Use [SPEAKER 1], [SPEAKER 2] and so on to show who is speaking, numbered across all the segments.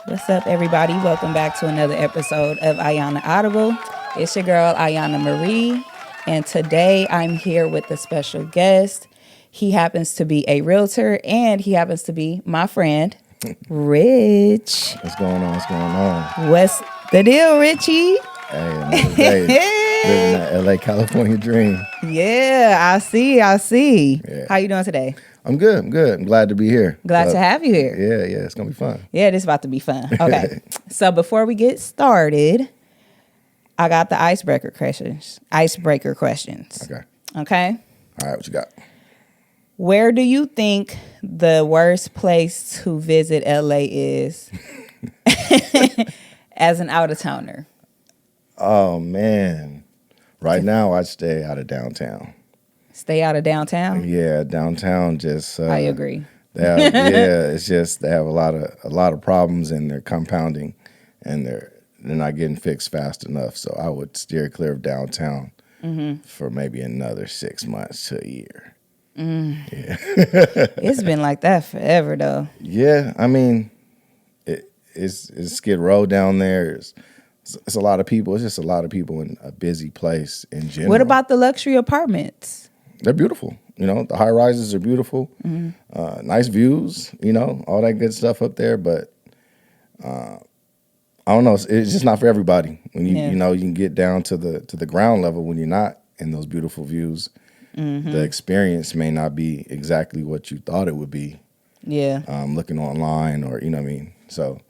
[SPEAKER 1] What's up, everybody? Welcome back to another episode of Ayana Audible. It's your girl, Ayana Marie, and today I'm here with a special guest. He happens to be a realtor, and he happens to be my friend, Rich.
[SPEAKER 2] What's going on? What's going on?
[SPEAKER 1] What's the deal, Richie?
[SPEAKER 2] Hey, another day. Living that LA, California dream.
[SPEAKER 1] Yeah, I see.
[SPEAKER 2] Yeah.
[SPEAKER 1] How you doing today?
[SPEAKER 2] I'm good. I'm glad to be here.
[SPEAKER 1] Glad to have you here.
[SPEAKER 2] Yeah. It's going to be fun.
[SPEAKER 1] Yeah, this is about to be fun. Okay. So before we get started, I got the icebreaker questions.
[SPEAKER 2] Okay.
[SPEAKER 1] Okay.
[SPEAKER 2] All right, what you got?
[SPEAKER 1] Where do you think the worst place to visit LA is as an out-of-towner?
[SPEAKER 2] Oh, man. Right now, I'd stay out of downtown.
[SPEAKER 1] Stay out of downtown?
[SPEAKER 2] Yeah, downtown just...
[SPEAKER 1] I agree.
[SPEAKER 2] It's just they have a lot of problems, and they're compounding, and they're not getting fixed fast enough. So I would steer clear of downtown for maybe another 6 months to a year. Yeah.
[SPEAKER 1] It's been like that forever, though.
[SPEAKER 2] Yeah, I mean, it's Skid Row down there. It's a lot of people. It's just a lot of people in a busy place in general.
[SPEAKER 1] What about the luxury apartments?
[SPEAKER 2] They're beautiful. You know, the high rises are beautiful. Nice views. You know, all that good stuff up there. But I don't know. It's just not for everybody. When you you can get down to the ground level when you're not in those beautiful views. The experience may not be exactly what you thought it would be.
[SPEAKER 1] Yeah.
[SPEAKER 2] Looking online or you know what I mean. So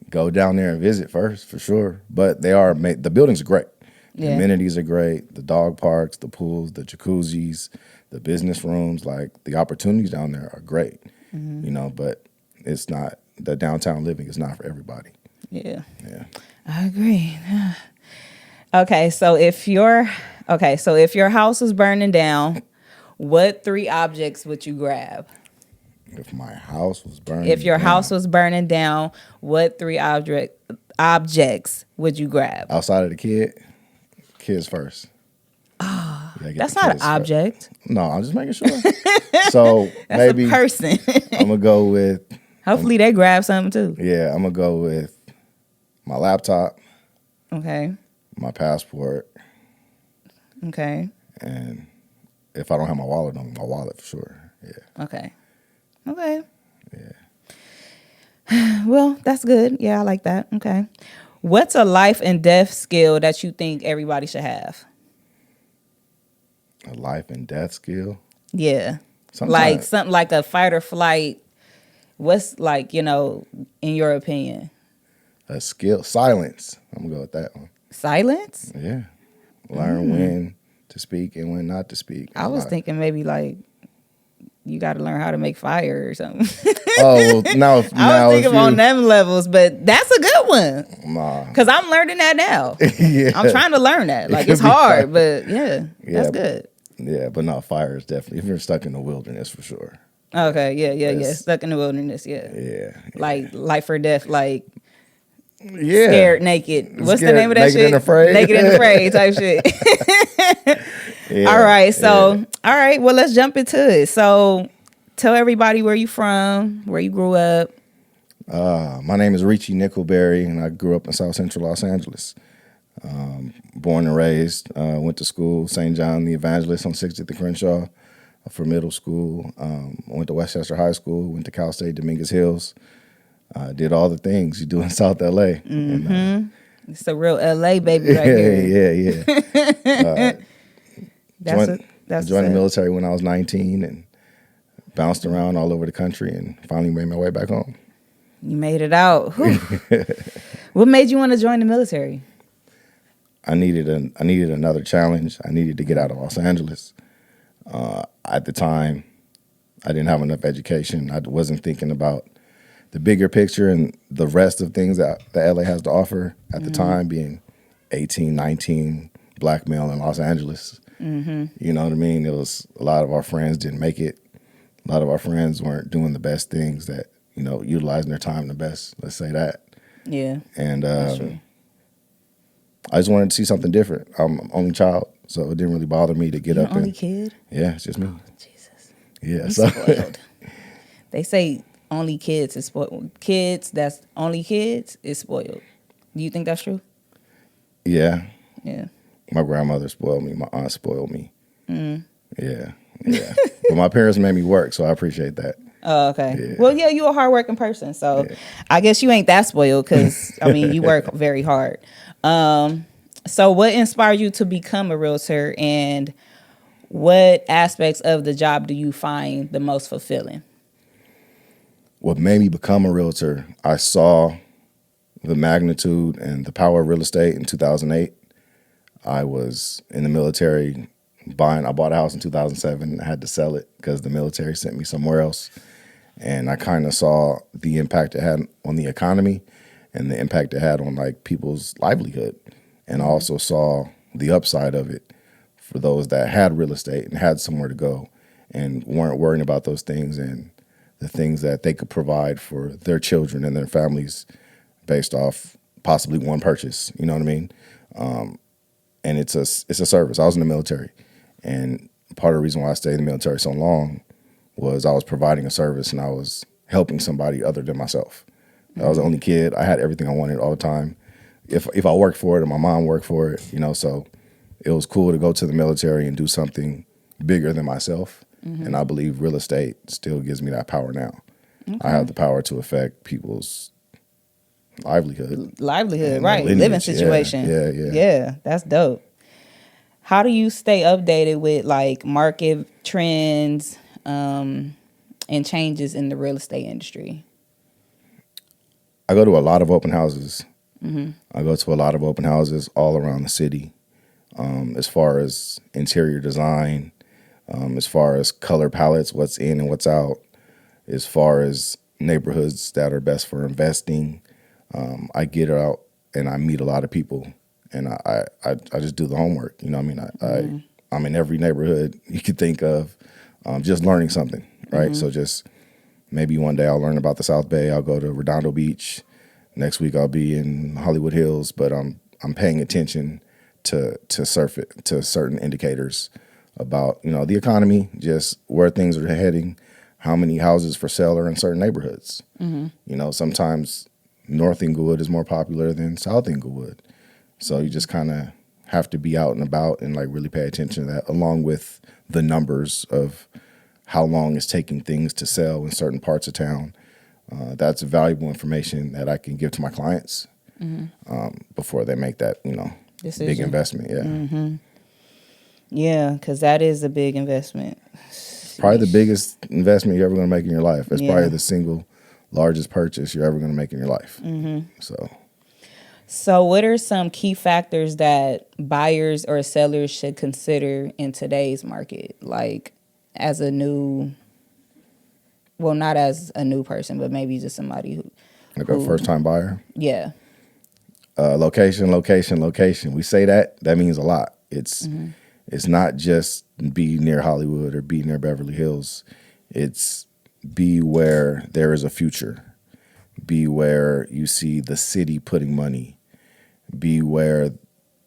[SPEAKER 2] go down there and visit first for sure. But the buildings are great. The amenities are great. The dog parks, the pools, the jacuzzis, the business rooms, like the opportunities down there are great. You know, but it's not the downtown living is not for everybody.
[SPEAKER 1] Yeah.
[SPEAKER 2] Yeah.
[SPEAKER 1] I agree. Okay, so if your house was burning down, what 3 objects would you grab?
[SPEAKER 2] If my house was burning
[SPEAKER 1] If your house was burning down, what 3 objects would you grab?
[SPEAKER 2] outside of the kids first.
[SPEAKER 1] That's not an object.
[SPEAKER 2] No, I'm just making sure. So
[SPEAKER 1] That's
[SPEAKER 2] maybe
[SPEAKER 1] a person.
[SPEAKER 2] I'm gonna go with
[SPEAKER 1] Hopefully they grab something too.
[SPEAKER 2] I'm gonna go with my laptop,
[SPEAKER 1] Okay.
[SPEAKER 2] my passport,
[SPEAKER 1] Okay.
[SPEAKER 2] and if I don't have my wallet on me, my wallet for sure. Yeah.
[SPEAKER 1] Okay. Okay.
[SPEAKER 2] Yeah.
[SPEAKER 1] Well, that's good. Yeah, I like that. Okay. What's a life and death skill that you think everybody should have?
[SPEAKER 2] A life and death skill.
[SPEAKER 1] Yeah.
[SPEAKER 2] Sometimes,
[SPEAKER 1] Like something like a fight or flight. What's like, in your opinion?
[SPEAKER 2] a skill. Silence. I'm gonna go with that one.
[SPEAKER 1] Silence?
[SPEAKER 2] Yeah. Learn when to speak and when not to speak.
[SPEAKER 1] I was thinking maybe like you got to learn how to make fire or something.
[SPEAKER 2] Oh, now
[SPEAKER 1] I was thinking on them levels, but that's a good one.
[SPEAKER 2] Nah.
[SPEAKER 1] Because I'm learning that now.
[SPEAKER 2] Yeah.
[SPEAKER 1] I'm trying to learn that. Like,
[SPEAKER 2] could
[SPEAKER 1] it's
[SPEAKER 2] be
[SPEAKER 1] hard,
[SPEAKER 2] fire.
[SPEAKER 1] but that's
[SPEAKER 2] Yeah.
[SPEAKER 1] good.
[SPEAKER 2] Yeah, but no, fire is definitely if you're stuck in the wilderness for sure.
[SPEAKER 1] Okay, yeah.
[SPEAKER 2] Yes.
[SPEAKER 1] Stuck in the wilderness, yeah.
[SPEAKER 2] Yeah.
[SPEAKER 1] Like life or death, like
[SPEAKER 2] Yeah.
[SPEAKER 1] scared naked. What's the
[SPEAKER 2] Scared,
[SPEAKER 1] name of that
[SPEAKER 2] naked
[SPEAKER 1] shit?
[SPEAKER 2] and afraid.
[SPEAKER 1] Naked and afraid type shit.
[SPEAKER 2] Yeah.
[SPEAKER 1] All right, so all right, well, let's jump into it. So tell everybody where you from, where you grew up.
[SPEAKER 2] My name is Reiichi Nickleberry, and I grew up in South Central Los Angeles. Born and raised, went to school, St. John the Evangelist on 60th and Crenshaw for middle school. Went to Westchester High School, went to Cal State Dominguez Hills. Did all the things you do in South LA. And,
[SPEAKER 1] It's a real LA baby right here.
[SPEAKER 2] Yeah.
[SPEAKER 1] That's
[SPEAKER 2] joined the military when I was 19 and bounced around all over the country and finally made my way back home.
[SPEAKER 1] You made it out. Whew. What made you want to join the military?
[SPEAKER 2] I needed another challenge. I needed to get out of Los Angeles. At the time, I didn't have enough education. I wasn't thinking about the bigger picture and the rest of things that LA has to offer at the time, being 18, 19, black male in Los Angeles. You know what I mean? It was a lot of our friends didn't make it. A lot of our friends weren't doing the best things that, utilizing their time the best. Let's say that.
[SPEAKER 1] Yeah.
[SPEAKER 2] And
[SPEAKER 1] that's true.
[SPEAKER 2] I just wanted to see something different. I'm an only child, so it didn't really bother me to get
[SPEAKER 1] You're
[SPEAKER 2] up
[SPEAKER 1] the only
[SPEAKER 2] and
[SPEAKER 1] kid?
[SPEAKER 2] Yeah, it's just me.
[SPEAKER 1] Jesus.
[SPEAKER 2] Yeah.
[SPEAKER 1] You
[SPEAKER 2] So
[SPEAKER 1] spoiled. They say only kids is spoiled. Kids that's only kids is spoiled. Do you think that's true?
[SPEAKER 2] Yeah.
[SPEAKER 1] Yeah.
[SPEAKER 2] My grandmother spoiled me. My aunt spoiled me. Yeah. Yeah. But my parents made me work, so I appreciate that.
[SPEAKER 1] Oh, okay.
[SPEAKER 2] Yeah.
[SPEAKER 1] Well, yeah, you're a hardworking person, so
[SPEAKER 2] Yeah.
[SPEAKER 1] I guess you ain't that spoiled because I mean you work very hard. So what inspired you to become a realtor, and what aspects of the job do you find the most fulfilling?
[SPEAKER 2] What made me become a realtor, I saw the magnitude and the power of real estate in 2008. I was in the military I bought a house in 2007. I had to sell it because the military sent me somewhere else. And I kind of saw the impact it had on the economy and the impact it had on like people's livelihood. And I also saw the upside of it for those that had real estate and had somewhere to go and weren't worrying about those things and the things that they could provide for their children and their families based off possibly one purchase. You know what I mean? And it's a service. I was in the military, and part of the reason why I stayed in the military so long was I was providing a service and I was helping somebody other than myself. I was the only kid. I had everything I wanted all the time. If I worked for it, or my mom worked for it, so it was cool to go to the military and do something bigger than myself. And I believe real estate still gives me that power now. Okay. I have the power to affect people's livelihood,
[SPEAKER 1] right?
[SPEAKER 2] lineage.
[SPEAKER 1] Living situation. Yeah, that's dope. How do you stay updated with like market trends and changes in the real estate industry?
[SPEAKER 2] I go to a lot of open houses. I go to a lot of open houses all around the city. As far as interior design, as far as color palettes, what's in and what's out, as far as neighborhoods that are best for investing. I get out and I meet a lot of people, and I just do the homework. You know what I mean? I'm in every neighborhood you could think of, just learning something, right? So just maybe one day I'll learn about the South Bay. I'll go to Redondo Beach. Next week I'll be in Hollywood Hills, but I'm paying attention to certain indicators about the economy, just where things are heading, how many houses for sale are in certain neighborhoods. Sometimes North Inglewood is more popular than South Inglewood, so you just kind of have to be out and about and like really pay attention to that, along with the numbers of how long it's taking things to sell in certain parts of town. That's valuable information that I can give to my clients before they make that
[SPEAKER 1] Decision.
[SPEAKER 2] Big investment. Yeah.
[SPEAKER 1] Yeah, because that is a big investment.
[SPEAKER 2] Probably the biggest investment you're ever going to make in your life. It's probably the single largest purchase you're ever going to make in your life.
[SPEAKER 1] So what are some key factors that buyers or sellers should consider in today's market? Like as a new, well, not as a new person, but maybe just somebody who
[SPEAKER 2] a first-time buyer?
[SPEAKER 1] Yeah.
[SPEAKER 2] Location. We say that means a lot. It's not just be near Hollywood or be near Beverly Hills. It's be where there is a future. Be where you see the city putting money. Be where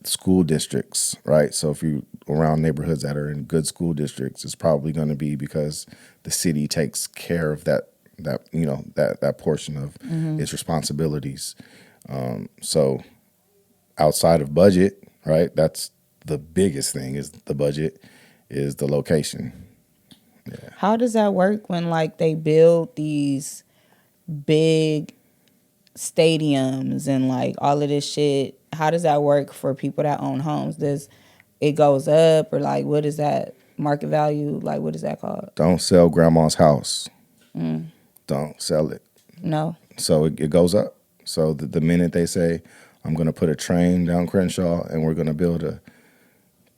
[SPEAKER 2] school districts, right? So if you're around neighborhoods that are in good school districts, it's probably going to be because the city takes care of that portion of its responsibilities. So outside of budget, right? That's the biggest thing is the budget, is the location. Yeah.
[SPEAKER 1] How does that work when like they build these big stadiums and like all of this shit? How does that work for people that own homes? Does it goes up, or like what is that market value? Like what is that called?
[SPEAKER 2] Don't sell grandma's house. Don't sell it.
[SPEAKER 1] No.
[SPEAKER 2] So it goes up. So the minute they say, I'm going to put a train down Crenshaw and we're going to build a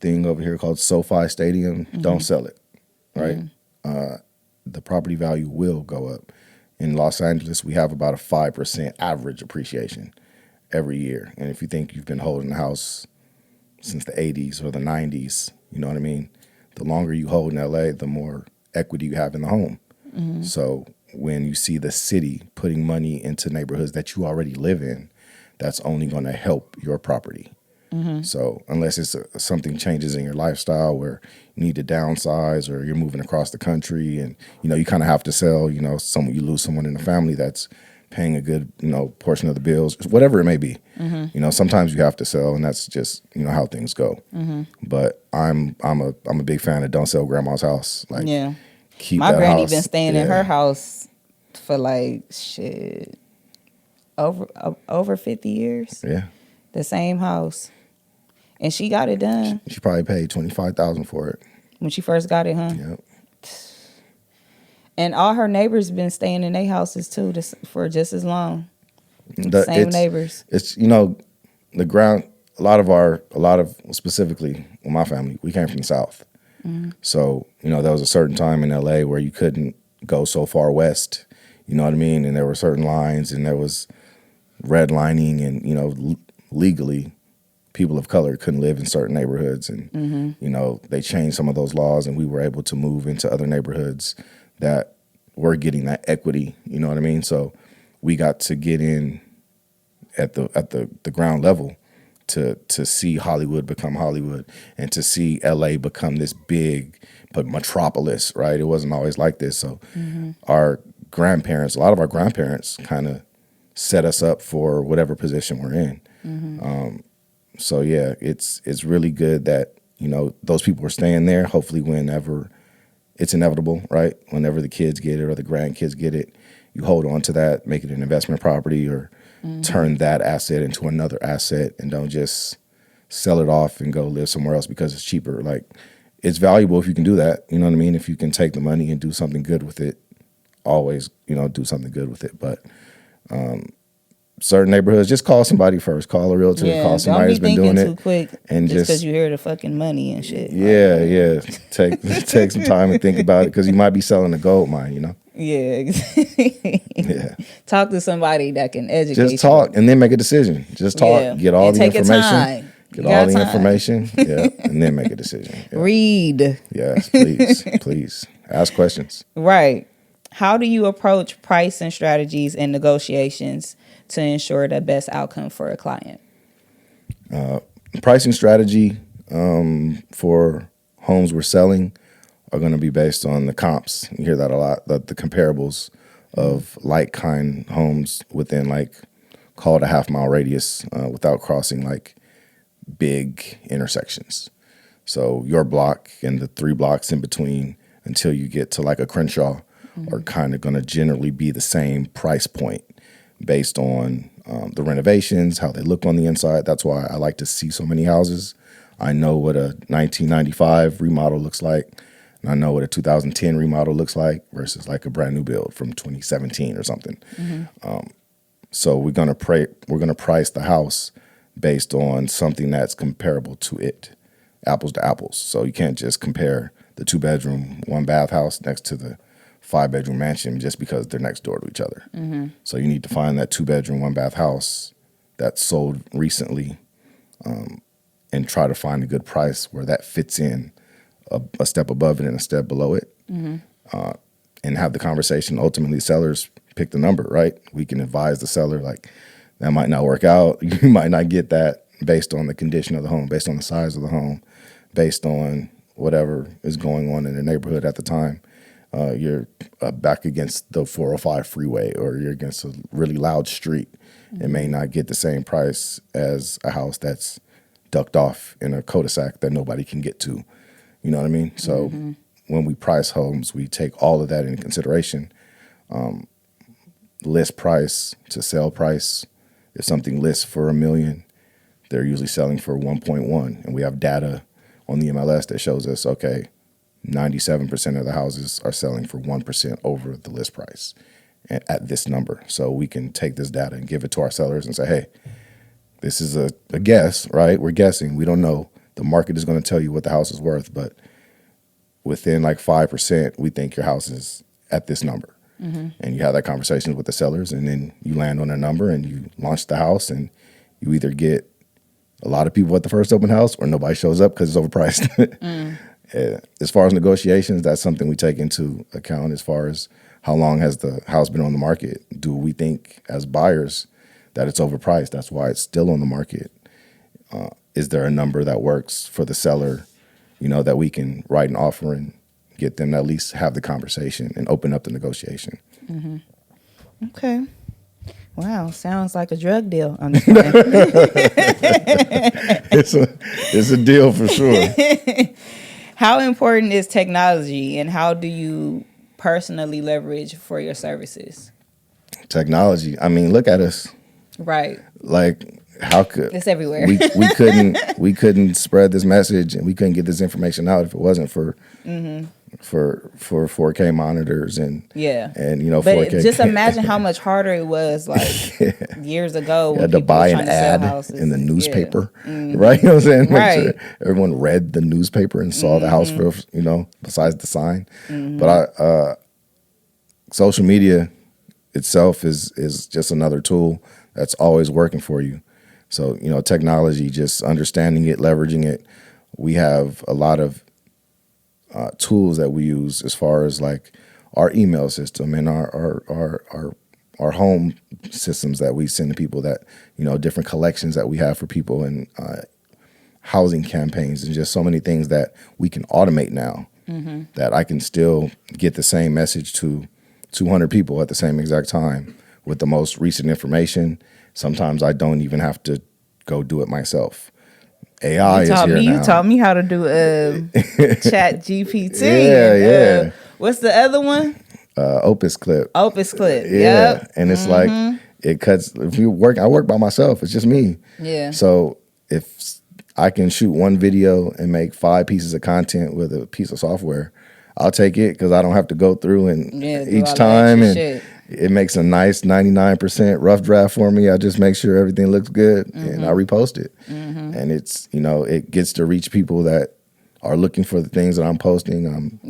[SPEAKER 2] thing over here called SoFi Stadium, don't sell it, right? The property value will go up. In Los Angeles, we have about a 5% average appreciation every year. And if you think you've been holding a house since the 80s or the 90s, you know what I mean? The longer you hold in LA, the more equity you have in the home. So when you see the city putting money into neighborhoods that you already live in, that's only going to help your property. So unless it's something changes in your lifestyle where you need to downsize or you're moving across the country and, you kind of have to sell, you lose someone in the family that's paying a good, portion of the bills, whatever it may be. Sometimes you have to sell, and that's just, how things go. But I'm a big fan of don't sell grandma's house. Like,
[SPEAKER 1] Yeah.
[SPEAKER 2] keep
[SPEAKER 1] My
[SPEAKER 2] that
[SPEAKER 1] granny
[SPEAKER 2] house.
[SPEAKER 1] been staying in
[SPEAKER 2] Yeah.
[SPEAKER 1] her house for like shit over 50 years.
[SPEAKER 2] Yeah.
[SPEAKER 1] The same house. And she got it done
[SPEAKER 2] She probably paid $25,000 for it.
[SPEAKER 1] when she first got it, huh?
[SPEAKER 2] Yep.
[SPEAKER 1] And all her neighbors been staying in their houses too for just as long. Same neighbors.
[SPEAKER 2] It's the ground. A lot of specifically with my family, we came from the South. So there was a certain time in LA where you couldn't go so far west. You know what I mean? And there were certain lines, and there was redlining, and legally, people of color couldn't live in certain neighborhoods, and they changed some of those laws, and we were able to move into other neighborhoods that were getting that equity. You know what I mean? So we got to get in at the ground level to see Hollywood become Hollywood and to see LA become this big metropolis, right? It wasn't always like this. So a lot of our grandparents kind of set us up for whatever position we're in. So yeah, it's really good that, those people are staying there. Hopefully whenever it's inevitable, right? Whenever the kids get it or the grandkids get it, you hold on to that, make it an investment property or turn that asset into another asset, and don't just sell it off and go live somewhere else because it's cheaper. Like, it's valuable if you can do that. You know what I mean? If you can take the money and do something good with it, always, do something good with it. But certain neighborhoods, just call somebody first. Call a realtor. Call somebody who's been doing it.
[SPEAKER 1] Too quick,
[SPEAKER 2] and
[SPEAKER 1] just because you hear the fucking money and shit.
[SPEAKER 2] Yeah. Take some time and think about it, because you might be selling a gold mine.
[SPEAKER 1] Yeah.
[SPEAKER 2] Yeah.
[SPEAKER 1] Talk to somebody that can educate
[SPEAKER 2] Just talk and then make a decision. Just talk.
[SPEAKER 1] Yeah.
[SPEAKER 2] Get all
[SPEAKER 1] And
[SPEAKER 2] the
[SPEAKER 1] take your
[SPEAKER 2] information.
[SPEAKER 1] time.
[SPEAKER 2] Get all the information. Yeah, and then make a decision. Yeah.
[SPEAKER 1] Read.
[SPEAKER 2] Yes, please ask questions.
[SPEAKER 1] Right. How do you approach pricing strategies and negotiations to ensure the best outcome for a client?
[SPEAKER 2] Pricing strategy for homes we're selling are going to be based on the comps. You hear that a lot, the comparables of like kind homes within, like, call it a half-mile radius without crossing like big intersections. So your block and the 3 blocks in between until you get to like a Crenshaw are kind of going to generally be the same price point based on the renovations, how they look on the inside. That's why I like to see so many houses. I know what a 1995 remodel looks like, and I know what a 2010 remodel looks like versus like a brand new build from 2017 or something. So we're gonna price the house based on something that's comparable to it, apples to apples. So you can't just compare the 2-bedroom, 1-bath house next to the 5-bedroom mansion just because they're next door to each other. So you need to find that 2-bedroom, 1-bath house that sold recently, and try to find a good price where that fits in a step above it and a step below it, and have the conversation. Ultimately, sellers pick the number, right? We can advise the seller, like, that might not work out. You might not get that based on the condition of the home, based on the size of the home, based on whatever is going on in the neighborhood at the time. You're back against the 405 freeway, or you're against a really loud street. It may not get the same price as a house that's ducked off in a cul-de-sac that nobody can get to. You know what I mean? So when we price homes, we take all of that into consideration. List price to sell price. If something lists for $1 million, they're usually selling for 1.1. And we have data on the MLS that shows us, okay, 97% of the houses are selling for 1% over the list price at this number. So we can take this data and give it to our sellers and say, hey, this is a guess, right? We're guessing. We don't know. The market is going to tell you what the house is worth, but within like 5%, we think your house is at this number. And you have that conversation with the sellers, and then you land on a number and you launch the house, and you either get a lot of people at the first open house or nobody shows up because it's overpriced. As far as negotiations, that's something we take into account. As far as how long has the house been on the market? Do we think as buyers that it's overpriced? That's why it's still on the market. is there a number that works for the seller, that we can write an offer and get them to at least have the conversation and open up the negotiation.
[SPEAKER 1] Okay. Wow, sounds like a drug deal. I'm just playing.
[SPEAKER 2] It's a deal for sure.
[SPEAKER 1] How important is technology, and how do you personally leverage for your services?
[SPEAKER 2] Technology. I mean, look at us.
[SPEAKER 1] Right.
[SPEAKER 2] Like, how could
[SPEAKER 1] It's everywhere.
[SPEAKER 2] we couldn't spread this message and we couldn't get this information out if it wasn't for 4K monitors and
[SPEAKER 1] Mm-hmm. Yeah.
[SPEAKER 2] and
[SPEAKER 1] But
[SPEAKER 2] 4K.
[SPEAKER 1] just imagine how much harder it was like years ago.
[SPEAKER 2] You
[SPEAKER 1] When
[SPEAKER 2] had to
[SPEAKER 1] people were
[SPEAKER 2] buy
[SPEAKER 1] trying
[SPEAKER 2] an
[SPEAKER 1] to sell
[SPEAKER 2] ad
[SPEAKER 1] houses.
[SPEAKER 2] in the newspaper,
[SPEAKER 1] Yeah. Mm-hmm.
[SPEAKER 2] right? You know what I'm saying? Make
[SPEAKER 1] Right.
[SPEAKER 2] sure everyone read the newspaper and saw the house for, besides the sign.
[SPEAKER 1] Mm-hmm.
[SPEAKER 2] But social media itself is just another tool that's always working for you. So, technology, just understanding it, leveraging it. We have a lot of tools that we use as far as like our email system and our home systems that we send to people, that, different collections that we have for people, and housing campaigns, and just so many things that we can automate now, that I can still get the same message to 200 people at the same exact time with the most recent information. Sometimes I don't even have to go do it myself. AI is here now.
[SPEAKER 1] You taught me how to do Chat GPT.
[SPEAKER 2] Yeah.
[SPEAKER 1] What's the other one?
[SPEAKER 2] Opus Clip.
[SPEAKER 1] Opus Clip.
[SPEAKER 2] Yeah.
[SPEAKER 1] Yep.
[SPEAKER 2] And it's like, it cuts. If you work, I work by myself. It's just me.
[SPEAKER 1] Yeah.
[SPEAKER 2] So if I can shoot one video and make 5 pieces of content with a piece of software, I'll take it, because I don't have to go through and each time, and
[SPEAKER 1] shit.
[SPEAKER 2] It makes a nice 99% rough draft for me. I just make sure everything looks good, and I repost it. And it's, it gets to reach people that are looking for the things that I'm posting. I'm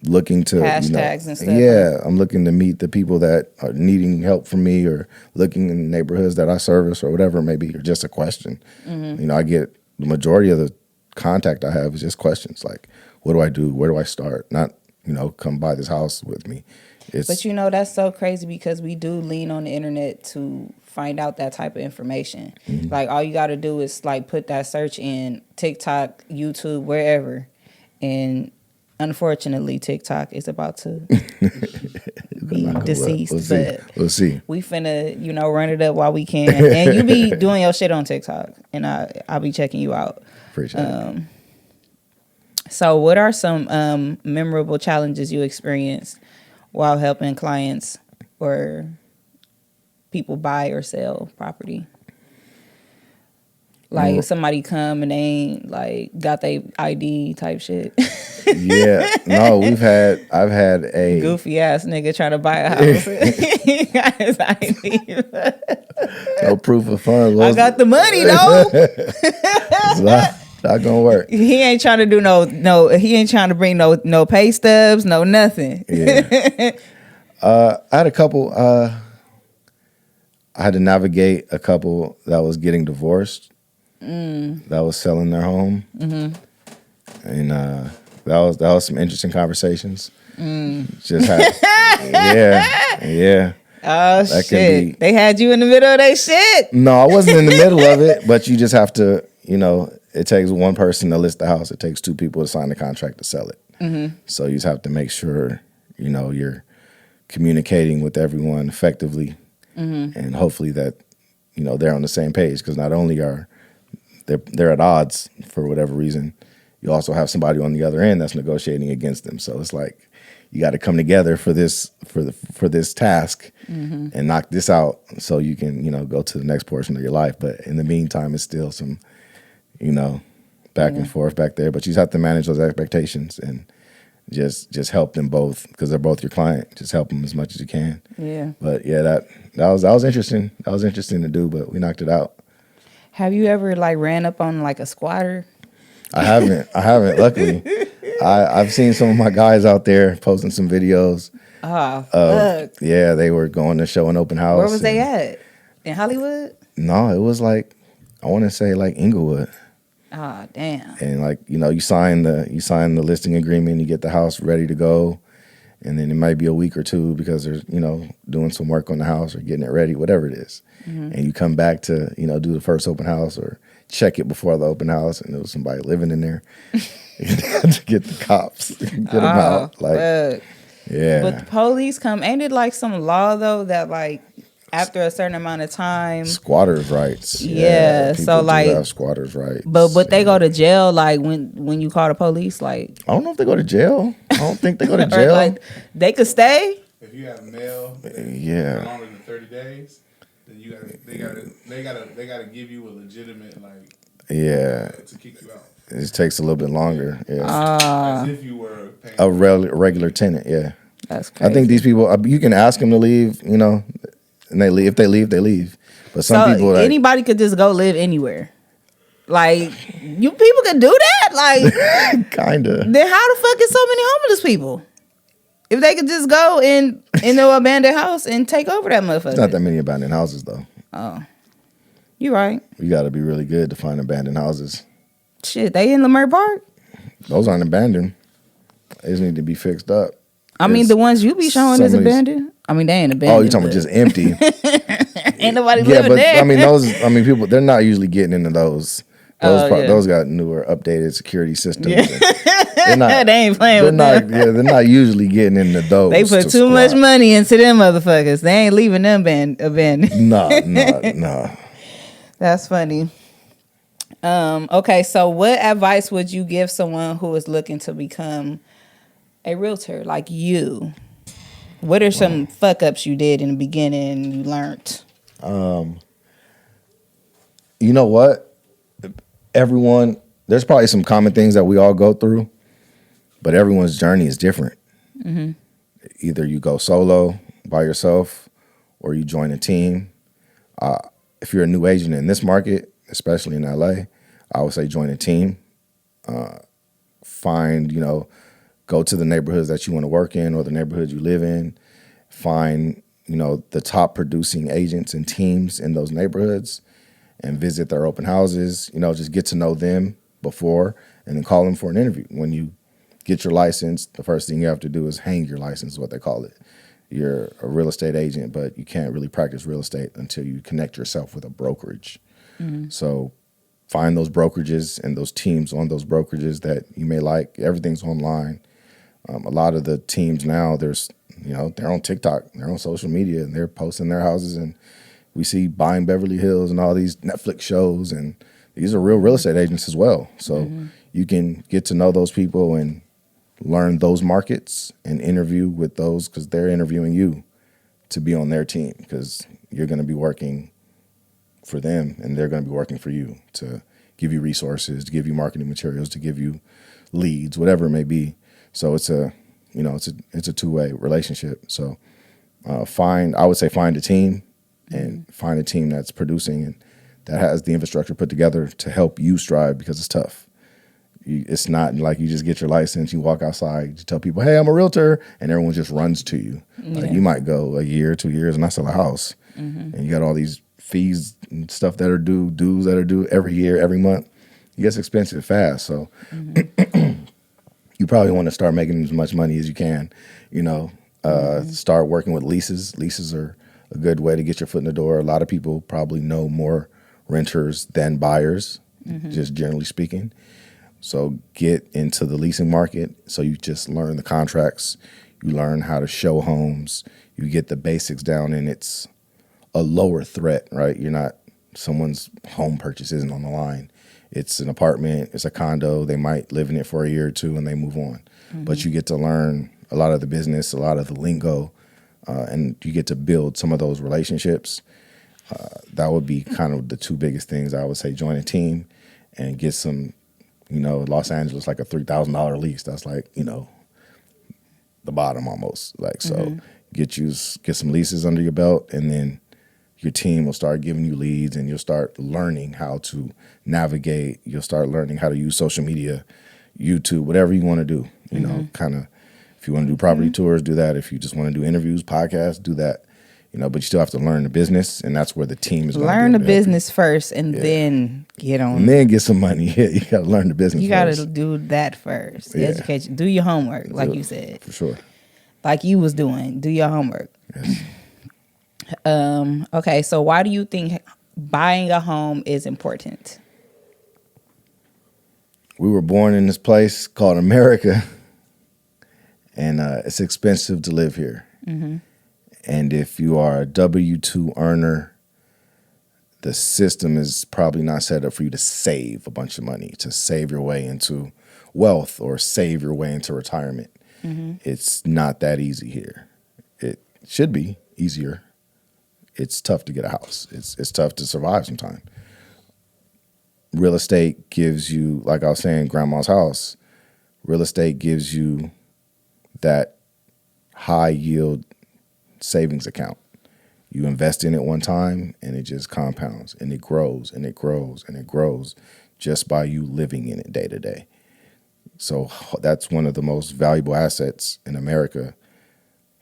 [SPEAKER 2] looking to
[SPEAKER 1] hashtags and stuff.
[SPEAKER 2] Yeah, I'm looking to meet the people that are needing help from me, or looking in the neighborhoods that I service, or whatever it may be, or just a question. I get the majority of the contact I have is just questions like, what do I do? Where do I start? Not, come buy this house with me.
[SPEAKER 1] But that's so crazy, because we do lean on the internet to find out that type of information. Like, all you got to do is like put that search in TikTok, YouTube, wherever. And unfortunately, TikTok is about to be deceased.
[SPEAKER 2] We'll see.
[SPEAKER 1] We finna, run it up while we can. And you be doing your shit on TikTok, and I'll be checking you out.
[SPEAKER 2] Appreciate it.
[SPEAKER 1] So what are some memorable challenges you experienced while helping clients or people buy or sell property? Like, if somebody come and they ain't like got their ID type shit.
[SPEAKER 2] Yeah, no, I've had a
[SPEAKER 1] goofy ass nigga trying to buy a house. He got his ID.
[SPEAKER 2] No proof of funds.
[SPEAKER 1] I got the money though.
[SPEAKER 2] It's not gonna work.
[SPEAKER 1] He ain't trying to do no. He ain't trying to bring no pay stubs, no nothing.
[SPEAKER 2] Yeah. I had a couple. I had to navigate a couple that was getting divorced. That was selling their home, and that was some interesting conversations. Just had, yeah.
[SPEAKER 1] Oh, that shit! They had you in the middle of their shit.
[SPEAKER 2] No, I wasn't in the middle of it, but you just have to, it takes one person to list the house. It takes 2 people to sign the contract to sell it. So you just have to make sure, you're communicating with everyone effectively, and hopefully that, they're on the same page, because not only are they're at odds for whatever reason, you also have somebody on the other end that's negotiating against them. So it's like, you got to come together for this task and knock this out, so you can go to the next portion of your life. But in the meantime, it's still some back and forth back there. But you just have to manage those expectations and just help them both, because they're both your client. Just help them as much as you can. Yeah. But yeah, that was interesting. That was interesting to do, but we knocked it out.
[SPEAKER 1] Have you ever ran up on a squatter?
[SPEAKER 2] I haven't. Luckily, I've seen some of my guys out there posting some videos.
[SPEAKER 1] Look.
[SPEAKER 2] Yeah, they were going to show an open house.
[SPEAKER 1] Where was they at? In Hollywood?
[SPEAKER 2] No, it was I want to say Inglewood.
[SPEAKER 1] Damn.
[SPEAKER 2] And you sign the listing agreement, you get the house ready to go, and then it might be a week or 2 because there's doing some work on the house or getting it ready, whatever it is. And you come back to do the first open house, or check it before the open house, and there was somebody living in there. To get the cops, get them out. Like, yeah.
[SPEAKER 1] But the police come. Ain't it like some law though that like after a certain amount of time,
[SPEAKER 2] squatters' rights.
[SPEAKER 1] Yeah.
[SPEAKER 2] People
[SPEAKER 1] So
[SPEAKER 2] do
[SPEAKER 1] like
[SPEAKER 2] have squatters' rights.
[SPEAKER 1] But they go to jail like when you call the police. Like
[SPEAKER 2] I don't know if they go to jail. I don't think they go to
[SPEAKER 1] or
[SPEAKER 2] jail.
[SPEAKER 1] like they could stay.
[SPEAKER 3] If you have mail,
[SPEAKER 2] Yeah.
[SPEAKER 3] longer than 30 days, then they gotta give you a legitimate like
[SPEAKER 2] Yeah.
[SPEAKER 3] to kick you out.
[SPEAKER 2] It takes a little bit longer. Yeah.
[SPEAKER 3] As if you were paying
[SPEAKER 2] A regular tenant. Yeah.
[SPEAKER 1] That's crazy.
[SPEAKER 2] I think these people, you can ask them to leave, you know, and they leave. If they leave, they leave. But some people, like,
[SPEAKER 1] anybody could just go live anywhere. Like you people could do that. Like
[SPEAKER 2] kinda.
[SPEAKER 1] Then how the fuck is so many homeless people? If they could just go in the abandoned house and take over that motherfucker.
[SPEAKER 2] It's not that many abandoned houses though.
[SPEAKER 1] Oh, you right.
[SPEAKER 2] You got to be really good to find abandoned houses.
[SPEAKER 1] Shit, they in Lamar Park.
[SPEAKER 2] Those aren't abandoned. They just need to be fixed up.
[SPEAKER 1] I mean, the ones you be showing is abandoned. I mean, they ain't abandoned.
[SPEAKER 2] Oh, you talking about just empty?
[SPEAKER 1] Ain't nobody living there.
[SPEAKER 2] I mean, people, they're not usually getting into those. Those got newer, updated security systems.
[SPEAKER 1] Yeah. They ain't playing with them.
[SPEAKER 2] Yeah, they're not usually getting into those.
[SPEAKER 1] They put too much money into them motherfuckers. They ain't leaving them abandoned.
[SPEAKER 2] No.
[SPEAKER 1] That's funny. Okay, so what advice would you give someone who is looking to become a realtor like you? What are some fuck ups you did in the beginning and you learned?
[SPEAKER 2] You know what? There's probably some common things that we all go through, but everyone's journey is different. Mm-hmm. Either you go solo by yourself or you join a team. If you're a new agent in this market, especially in LA, I would say join a team. Go to the neighborhoods that you want to work in or the neighborhoods you live in. Find, the top producing agents and teams in those neighborhoods and visit their open houses. Just get to know them before and then call them for an interview. When you get your license, the first thing you have to do is hang your license, is what they call it. You're a real estate agent, but you can't really practice real estate until you connect yourself with a brokerage. Mm-hmm. So find those brokerages and those teams on those brokerages that you may like. Everything's online. A lot of the teams now, they're on TikTok, they're on social media, and they're posting their houses. And we see Buying Beverly Hills and all these Netflix shows, and these are real estate agents as well. So you can get to know those people and learn those markets and interview with those because they're interviewing you to be on their team because you're going to be working for them and they're going to be working for you to give you resources, to give you marketing materials, to give you leads, whatever it may be. So it's a two-way relationship. So I would say find a team and find a team that's producing and that has the infrastructure put together to help you strive because it's tough. It's not like you just get your license, you walk outside, you tell people, hey, I'm a realtor, and everyone just runs to you. Yeah. Like you might go a year, 2 years, and I sell a house. Mm-hmm. And you got all these fees and stuff that are due, dues that are due every year, every month. It gets expensive fast. So you probably want to start making as much money as you can, start working with leases. Leases are a good way to get your foot in the door. A lot of people probably know more renters than buyers, just generally speaking. So get into the leasing market. So you just learn the contracts. You learn how to show homes. You get the basics down, and it's a lower threat, right? You're not, someone's home purchase isn't on the line. It's an apartment. It's a condo. They might live in it for a year or two and they move on. But you get to learn a lot of the business, a lot of the lingo, and you get to build some of those relationships. That would be kind of the two biggest things. I would say join a team and get some, Los Angeles, like a $3,000 lease. That's like, the bottom almost. Like, so get some leases under your belt, and then your team will start giving you leads, and you'll start learning how to navigate. You'll start learning how to use social media, YouTube, whatever you want to do, kind of. If you want to do property tours, do that. If you just want to do interviews, podcasts, do that. But you still have to learn the business, and that's where the team is going to
[SPEAKER 1] learn the business first, and then get on.
[SPEAKER 2] And then get some money. Yeah, you got to learn the business.
[SPEAKER 1] You got to do that first. Yeah. Education. Do your homework, like you said.
[SPEAKER 2] For sure.
[SPEAKER 1] Like you was doing. Do your homework. Yes. Okay, so why do you think buying a home is important?
[SPEAKER 2] we were born in this place called America, and it's expensive to live here. And if you are a W-2 earner, the system is probably not set up for you to save a bunch of money, to save your way into wealth or save your way into retirement. It's not that easy here. It should be easier. It's tough to get a house. It's tough to survive sometimes. Real estate gives you, like I was saying, grandma's house. Real estate gives you that high yield savings account. You invest in it one time and it just compounds and it grows and it grows and it grows just by you living in it day to day. So that's one of the most valuable assets in America.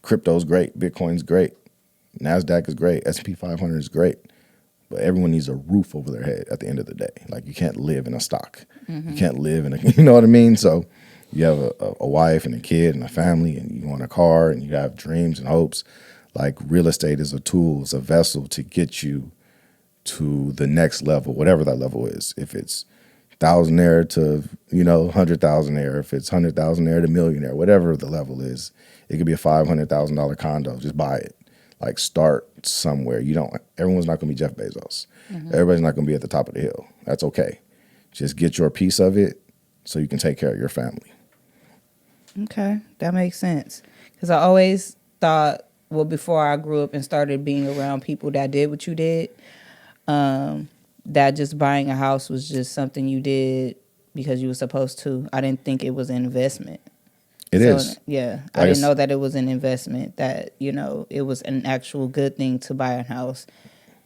[SPEAKER 2] Crypto's great. Bitcoin's great. NASDAQ is great. S&P 500 is great. But everyone needs a roof over their head at the end of the day. Like, you can't live in a stock. You can't live in a, you know what I mean? So you have a wife and a kid and a family and you want a car and you have dreams and hopes. Like, real estate is a tool, it's a vessel to get you to the next level, whatever that level is. If it's thousandaire to, 100,000aire, if it's 100,000aire to millionaire, whatever the level is, it could be a $500,000 condo. Just buy it. Like, start somewhere. Everyone's not going to be Jeff Bezos. Everybody's not going to be at the top of the hill. That's okay. Just get your piece of it so you can take care of your family.
[SPEAKER 1] Okay, that makes sense. Because I always thought, well, before I grew up and started being around people that did what you did, that just buying a house was just something you did because you were supposed to. I didn't think it was an investment.
[SPEAKER 2] It is.
[SPEAKER 1] Yeah. I didn't know that it was an investment, that, it was an actual good thing to buy a house.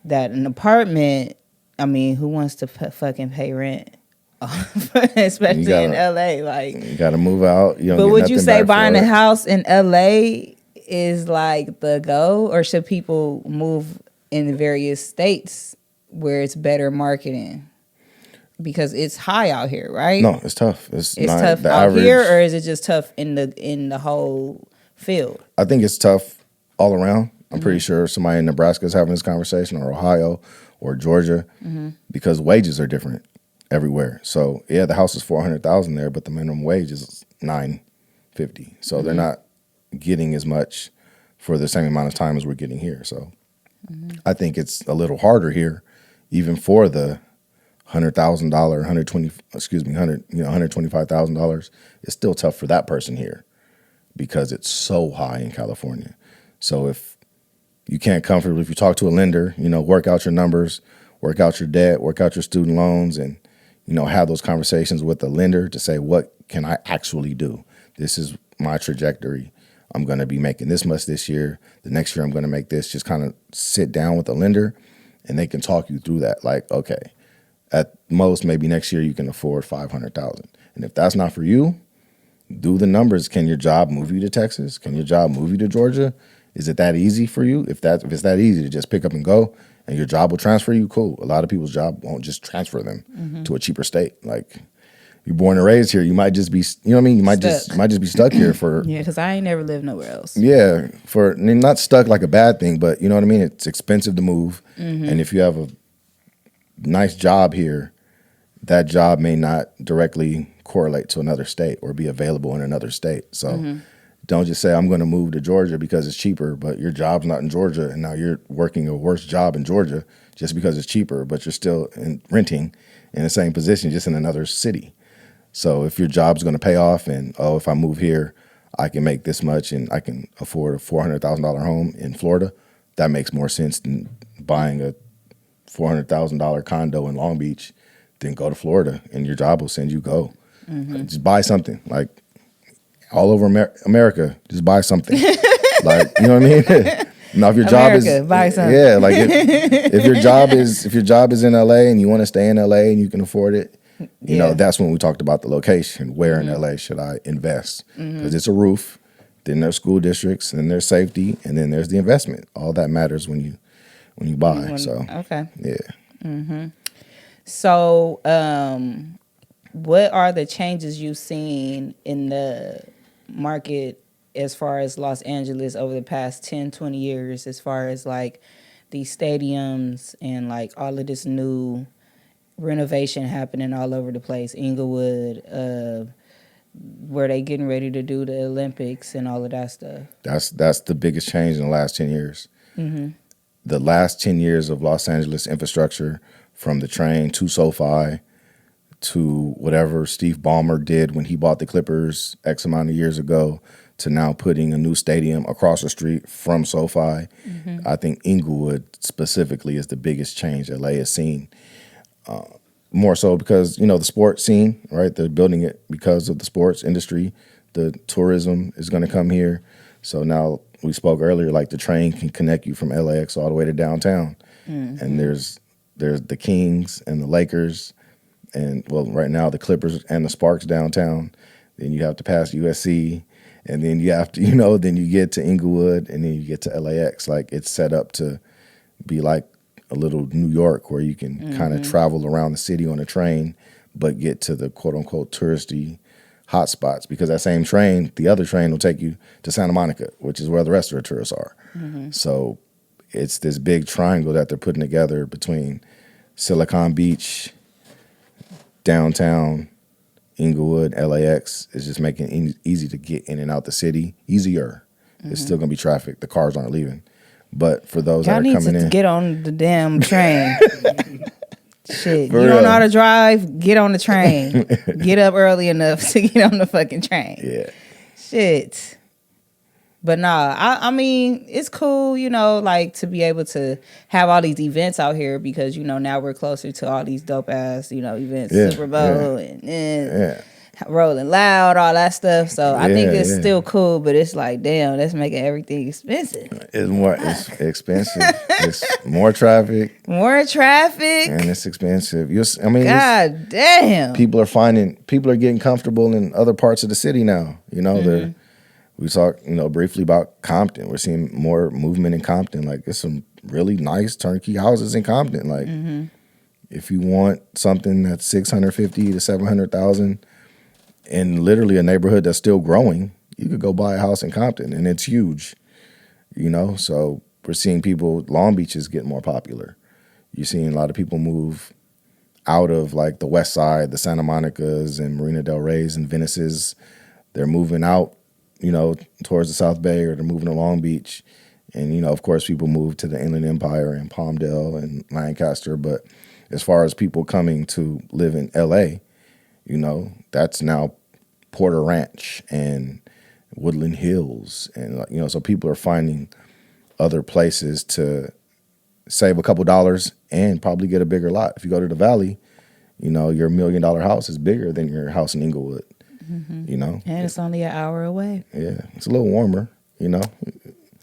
[SPEAKER 1] That an apartment, I mean, who wants to fucking pay rent? Especially in LA. Like,
[SPEAKER 2] you got to move out.
[SPEAKER 1] But would you say buying a house in LA is like the go? Or should people move in various states where it's better marketing? Because it's high out here, right?
[SPEAKER 2] No, it's tough. It's not
[SPEAKER 1] tough
[SPEAKER 2] the
[SPEAKER 1] out
[SPEAKER 2] average.
[SPEAKER 1] Here, or is it just tough in the whole field?
[SPEAKER 2] I think it's tough all around. I'm pretty sure somebody in Nebraska is having this conversation, or Ohio, or Georgia, because wages are different everywhere. So yeah, the house is $400,000 there, but the minimum wage is $950. So they're not getting as much for the same amount of time as we're getting here. So I think it's a little harder here, even for the $100,000, $125,000. It's still tough for that person here because it's so high in California. So if you can't comfortably, if you talk to a lender, work out your numbers, work out your debt, work out your student loans, and have those conversations with the lender to say, what can I actually do? This is my trajectory. I'm going to be making this much this year. The next year I'm going to make this. Just kind of sit down with the lender and they can talk you through that. Like, okay, at most, maybe next year you can afford $500,000. And if that's not for you, do the numbers. Can your job move you to Texas? Can your job move you to Georgia? Is it that easy for you? If it's that easy to just pick up and go and your job will transfer you, cool. A lot of people's job won't just transfer them to a cheaper state. Like, you're born and raised here, you might just be, You might just be stuck here for.
[SPEAKER 1] Yeah, because I ain't never lived nowhere else.
[SPEAKER 2] Yeah, not stuck like a bad thing, but you know what I mean? It's expensive to move. And if you have a nice job here, that job may not directly correlate to another state or be available in another state. So don't just say, I'm going to move to Georgia because it's cheaper, but your job's not in Georgia, and now you're working a worse job in Georgia just because it's cheaper, but you're still renting in the same position, just in another city. So if your job's going to pay off and, if I move here, I can make this much and I can afford a $400,000 home in Florida, that makes more sense than buying a $400,000 condo in Long Beach. Then go to Florida and your job will send you go. Just buy something. Like, all over America, just buy something. Like, you know what I mean? Now, if your job is,
[SPEAKER 1] buy something.
[SPEAKER 2] Yeah, like if your job is in LA and you want to stay in LA and you can afford it, you know, that's when we talked about the location. Where in LA should I invest? Because it's a roof, then there's school districts, then there's safety, and then there's the investment. All that matters when you buy.
[SPEAKER 1] Okay.
[SPEAKER 2] Yeah.
[SPEAKER 1] So, what are the changes you've seen in the market as far as Los Angeles over the past 10, 20 years, as far as like these stadiums and like all of this new renovation happening all over the place. Inglewood, where they getting ready to do the Olympics and all of that stuff.
[SPEAKER 2] That's the biggest change in the last 10 years. The last 10 years of Los Angeles infrastructure, from the train to SoFi to whatever Steve Ballmer did when he bought the Clippers X amount of years ago, to now putting a new stadium across the street from SoFi. I think Inglewood specifically is the biggest change LA has seen. More so because, the sports scene, right? They're building it because of the sports industry. The tourism is going to come here. So now, we spoke earlier, like the train can connect you from LAX all the way to downtown. And there's the Kings and the Lakers, and right now the Clippers and the Sparks downtown. Then you have to pass USC, and then you have to, then you get to Inglewood, and then you get to LAX. Like, it's set up to be like a little New York, where you can kind of travel around the city on a train, but get to the quote unquote touristy hot spots, because that same train, the other train, will take you to Santa Monica, which is where the rest of the tourists are. So it's this big triangle that they're putting together between Silicon Beach, downtown, Inglewood, LAX. Is just making it easy to get in and out the city. Easier. It's still going to be traffic. The cars aren't leaving. But for those that are coming in.
[SPEAKER 1] Y'all need to get on the damn train. Shit,
[SPEAKER 2] For
[SPEAKER 1] you
[SPEAKER 2] real.
[SPEAKER 1] don't know how to drive? Get on the train. Get up early enough to get on the fucking train.
[SPEAKER 2] Yeah.
[SPEAKER 1] Shit. But nah, I mean, it's cool, like to be able to have all these events out here, because, now we're closer to all these dope ass, events,
[SPEAKER 2] Yeah,
[SPEAKER 1] Super Bowl
[SPEAKER 2] yeah.
[SPEAKER 1] and Rolling Loud, all that stuff. So I think it's still cool, but it's like, damn, that's making everything expensive.
[SPEAKER 2] It's expensive. It's more traffic.
[SPEAKER 1] More traffic.
[SPEAKER 2] And it's expensive.
[SPEAKER 1] God damn.
[SPEAKER 2] People are getting comfortable in other parts of the city now. We talked, briefly about Compton. We're seeing more movement in Compton. Like, there's some really nice turnkey houses in Compton. Like, if you want something that's 650 to 700,000 in literally a neighborhood that's still growing, you could go buy a house in Compton, and it's huge. So we're seeing Long Beach is getting more popular. You're seeing a lot of people move out of like the West Side, the Santa Monicas and Marina Del Rey's and Venice's. They're moving out, towards the South Bay, or they're moving to Long Beach. And, of course, people move to the Inland Empire and Palmdale and Lancaster. But as far as people coming to live in L.A., that's now Porter Ranch and Woodland Hills. And, so people are finding other places to save a couple dollars and probably get a bigger lot. If you go to the Valley, your $1 million house is bigger than your house in Inglewood. And
[SPEAKER 1] it's only an hour away.
[SPEAKER 2] Yeah, it's a little warmer,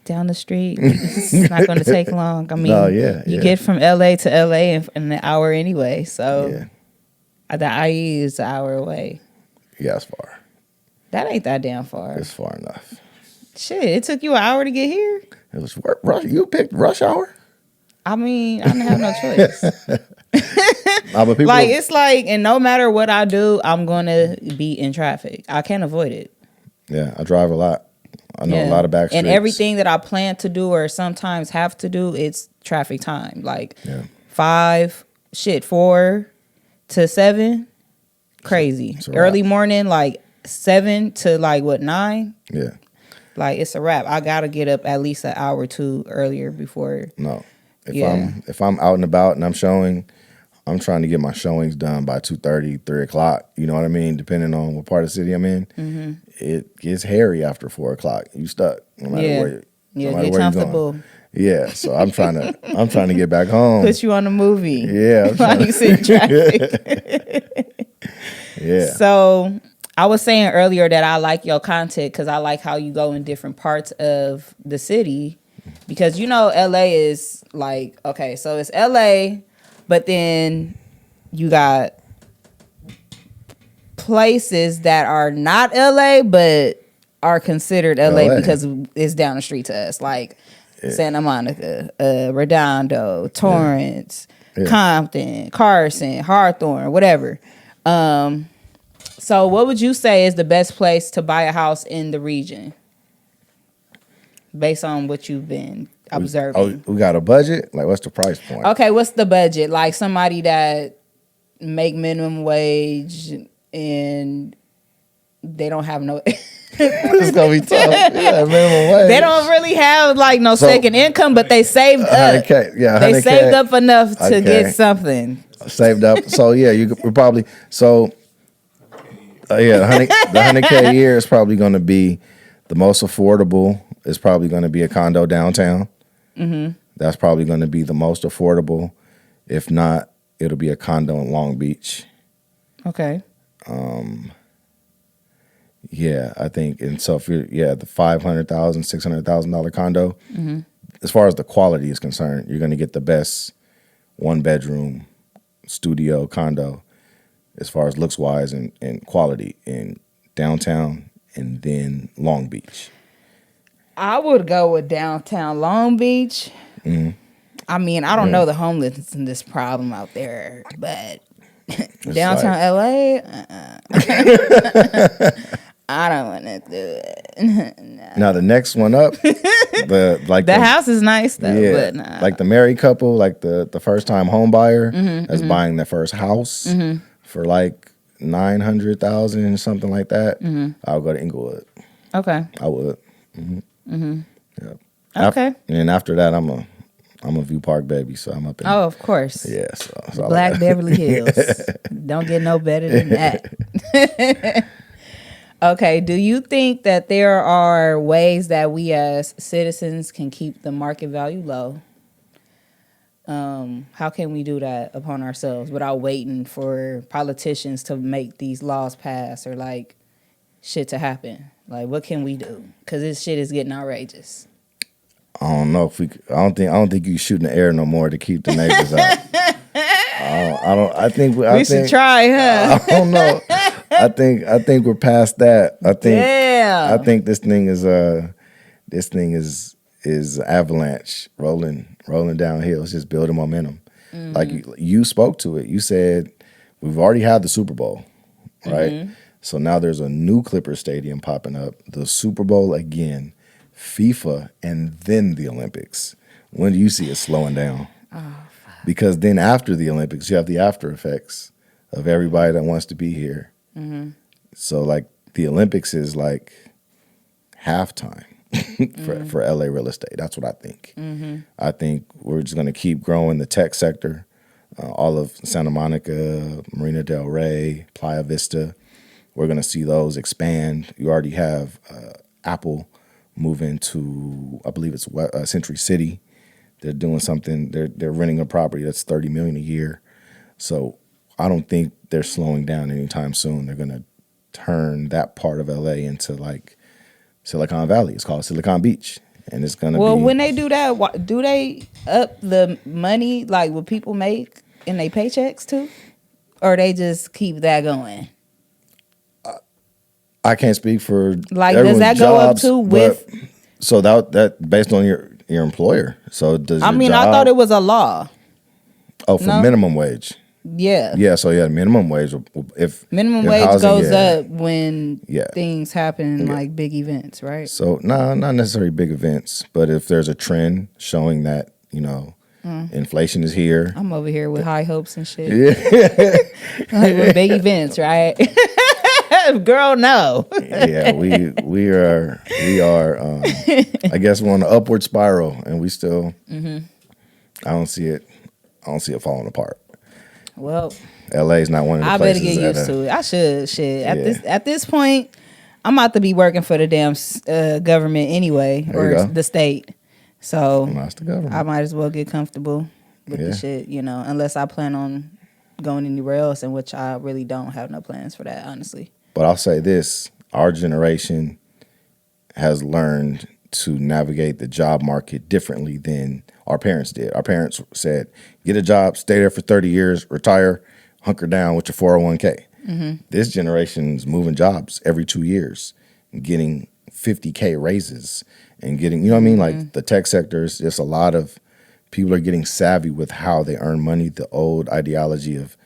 [SPEAKER 1] Down the street. It's not going to take long. I mean, you get from LA to LA in an hour anyway. So the IE is an hour away.
[SPEAKER 2] Yeah, it's far.
[SPEAKER 1] That ain't that damn far.
[SPEAKER 2] It's far enough.
[SPEAKER 1] Shit, it took you an hour to get here?
[SPEAKER 2] It was rush. You picked rush hour?
[SPEAKER 1] I mean, I didn't have no choice.
[SPEAKER 2] But
[SPEAKER 1] it's like, and no matter what I do, I'm going to be in traffic. I can't avoid it.
[SPEAKER 2] Yeah, I drive a lot. I know a lot of back streets.
[SPEAKER 1] And everything that I plan to do or sometimes have to do, it's traffic time. Like 4 to 7, crazy. Early morning, like 7 to 9?
[SPEAKER 2] Yeah.
[SPEAKER 1] Like, it's a wrap. I got to get up at least an hour or two earlier before.
[SPEAKER 2] No. If I'm out and about and I'm showing, I'm trying to get my showings done by 2:30, 3 o'clock. You know what I mean? Depending on what part of the city I'm in. It gets hairy after 4 o'clock. You stuck. No matter where. No matter
[SPEAKER 1] get
[SPEAKER 2] where
[SPEAKER 1] comfortable.
[SPEAKER 2] Yeah, so I'm trying to get back home.
[SPEAKER 1] Put you on a movie.
[SPEAKER 2] Yeah.
[SPEAKER 1] While you sit in traffic.
[SPEAKER 2] Yeah.
[SPEAKER 1] So I was saying earlier that I like your content because I like how you go in different parts of the city. Because, LA is like, okay, so it's LA, but then you got places that are not LA, but are considered LA because it's down the street to us. Like Santa Monica, Redondo, Torrance, Compton, Carson, Hawthorne, whatever. So what would you say is the best place to buy a house in the region? Based on what you've been observing.
[SPEAKER 2] We got a budget? Like, what's the price point?
[SPEAKER 1] Okay, what's the budget? Like somebody that make minimum wage and they don't have no.
[SPEAKER 2] It's gonna be tough. Yeah, minimum wage.
[SPEAKER 1] They don't really have like no
[SPEAKER 2] So-
[SPEAKER 1] second income, but they saved up.
[SPEAKER 2] 100K. Yeah,
[SPEAKER 1] They
[SPEAKER 2] 100K.
[SPEAKER 1] saved up enough to
[SPEAKER 2] Okay.
[SPEAKER 1] get something.
[SPEAKER 2] Saved up. So yeah, we're probably so. Yeah, the 100K a year is probably going to be the most affordable. It's probably going to be a condo downtown. Mm-hmm. That's probably going to be the most affordable. If not, it'll be a condo in Long Beach.
[SPEAKER 1] Okay.
[SPEAKER 2] Yeah, I think. And so if you're the $500,000, $600,000 condo, as far as the quality is concerned, you're going to get the best 1-bedroom studio condo as far as looks wise and quality in downtown and then Long Beach.
[SPEAKER 1] I would go with downtown Long Beach.
[SPEAKER 2] Mm-hmm.
[SPEAKER 1] I mean, I don't know the homelessness problem out there, but downtown LA, I don't want to do it.
[SPEAKER 2] Now the next one up,
[SPEAKER 1] The house is nice though, but nah.
[SPEAKER 2] like the married couple, like the first time home buyer that's buying their first house for like 900,000 something like that. I'll go to Inglewood.
[SPEAKER 1] Okay.
[SPEAKER 2] I would. Yeah.
[SPEAKER 1] Okay.
[SPEAKER 2] And after that, I'm a View Park baby, so I'm up in.
[SPEAKER 1] Oh, of course.
[SPEAKER 2] Yeah. So
[SPEAKER 1] Black Beverly Hills. Don't get no better than that. Okay. Do you think that there are ways that we as citizens can keep the market value low? How can we do that upon ourselves without waiting for politicians to make these laws pass or like shit to happen? Like, what can we do? Because this shit is getting outrageous.
[SPEAKER 2] I don't know if we. I don't think you shoot in the air no more to keep the neighbors out. I think
[SPEAKER 1] we should try, huh?
[SPEAKER 2] I don't know. I think we're past that. I think this thing is avalanche rolling downhill. It's just building momentum. Like you spoke to it. You said we've already had the Super Bowl, right? So now there's a new Clippers stadium popping up. The Super Bowl again, FIFA, and then the Olympics. When do you see it slowing down?
[SPEAKER 1] Oh,
[SPEAKER 2] because then after the Olympics, you have the after effects of everybody that wants to be here. So like the Olympics is like halftime for LA real estate. That's what I think. I think we're just going to keep growing the tech sector. All of Santa Monica, Marina Del Rey, Playa Vista. We're going to see those expand. You already have Apple moving to, I believe it's Century City. They're doing something. They're renting a property that's $30 million a year. So I don't think they're slowing down anytime soon. They're going to turn that part of LA into like Silicon Valley. It's called Silicon Beach, and it's going to be.
[SPEAKER 1] Well, when they do that, do they up the money like what people make in their paychecks too, or they just keep that going?
[SPEAKER 2] I can't speak for
[SPEAKER 1] like. Does that go up too with?
[SPEAKER 2] So that based on your employer. So does
[SPEAKER 1] I mean,
[SPEAKER 2] job,
[SPEAKER 1] I thought it was a law.
[SPEAKER 2] Oh, for minimum wage.
[SPEAKER 1] Yeah.
[SPEAKER 2] Yeah. So minimum wage. If
[SPEAKER 1] minimum
[SPEAKER 2] if
[SPEAKER 1] wage
[SPEAKER 2] housing,
[SPEAKER 1] goes up when things happen,
[SPEAKER 2] Yeah.
[SPEAKER 1] like big events, right?
[SPEAKER 2] So not necessarily big events, but if there's a trend showing that inflation is here.
[SPEAKER 1] I'm over here with high hopes and shit.
[SPEAKER 2] Yeah.
[SPEAKER 1] Like with big events, right? Girl, no.
[SPEAKER 2] Yeah, we are. I guess we're on an upward spiral, and we still. I don't see it falling apart.
[SPEAKER 1] Well,
[SPEAKER 2] LA is not one of the
[SPEAKER 1] I
[SPEAKER 2] places.
[SPEAKER 1] better get used to it. I should. Shit. At this point, I'm about to be working for the damn government anyway, or the state. So
[SPEAKER 2] That's the government.
[SPEAKER 1] I might as well get comfortable with the shit, unless I plan on going anywhere else, in which I really don't have no plans for that, honestly.
[SPEAKER 2] But I'll say this: our generation has learned to navigate the job market differently than our parents did. Our parents said, get a job, stay there for 30 years, retire, hunker down with your 401k. This generation's moving jobs every 2 years, getting 50K raises and getting, you know what I mean? Like the tech sector is just a lot of people are getting savvy with how they earn money. The old ideology of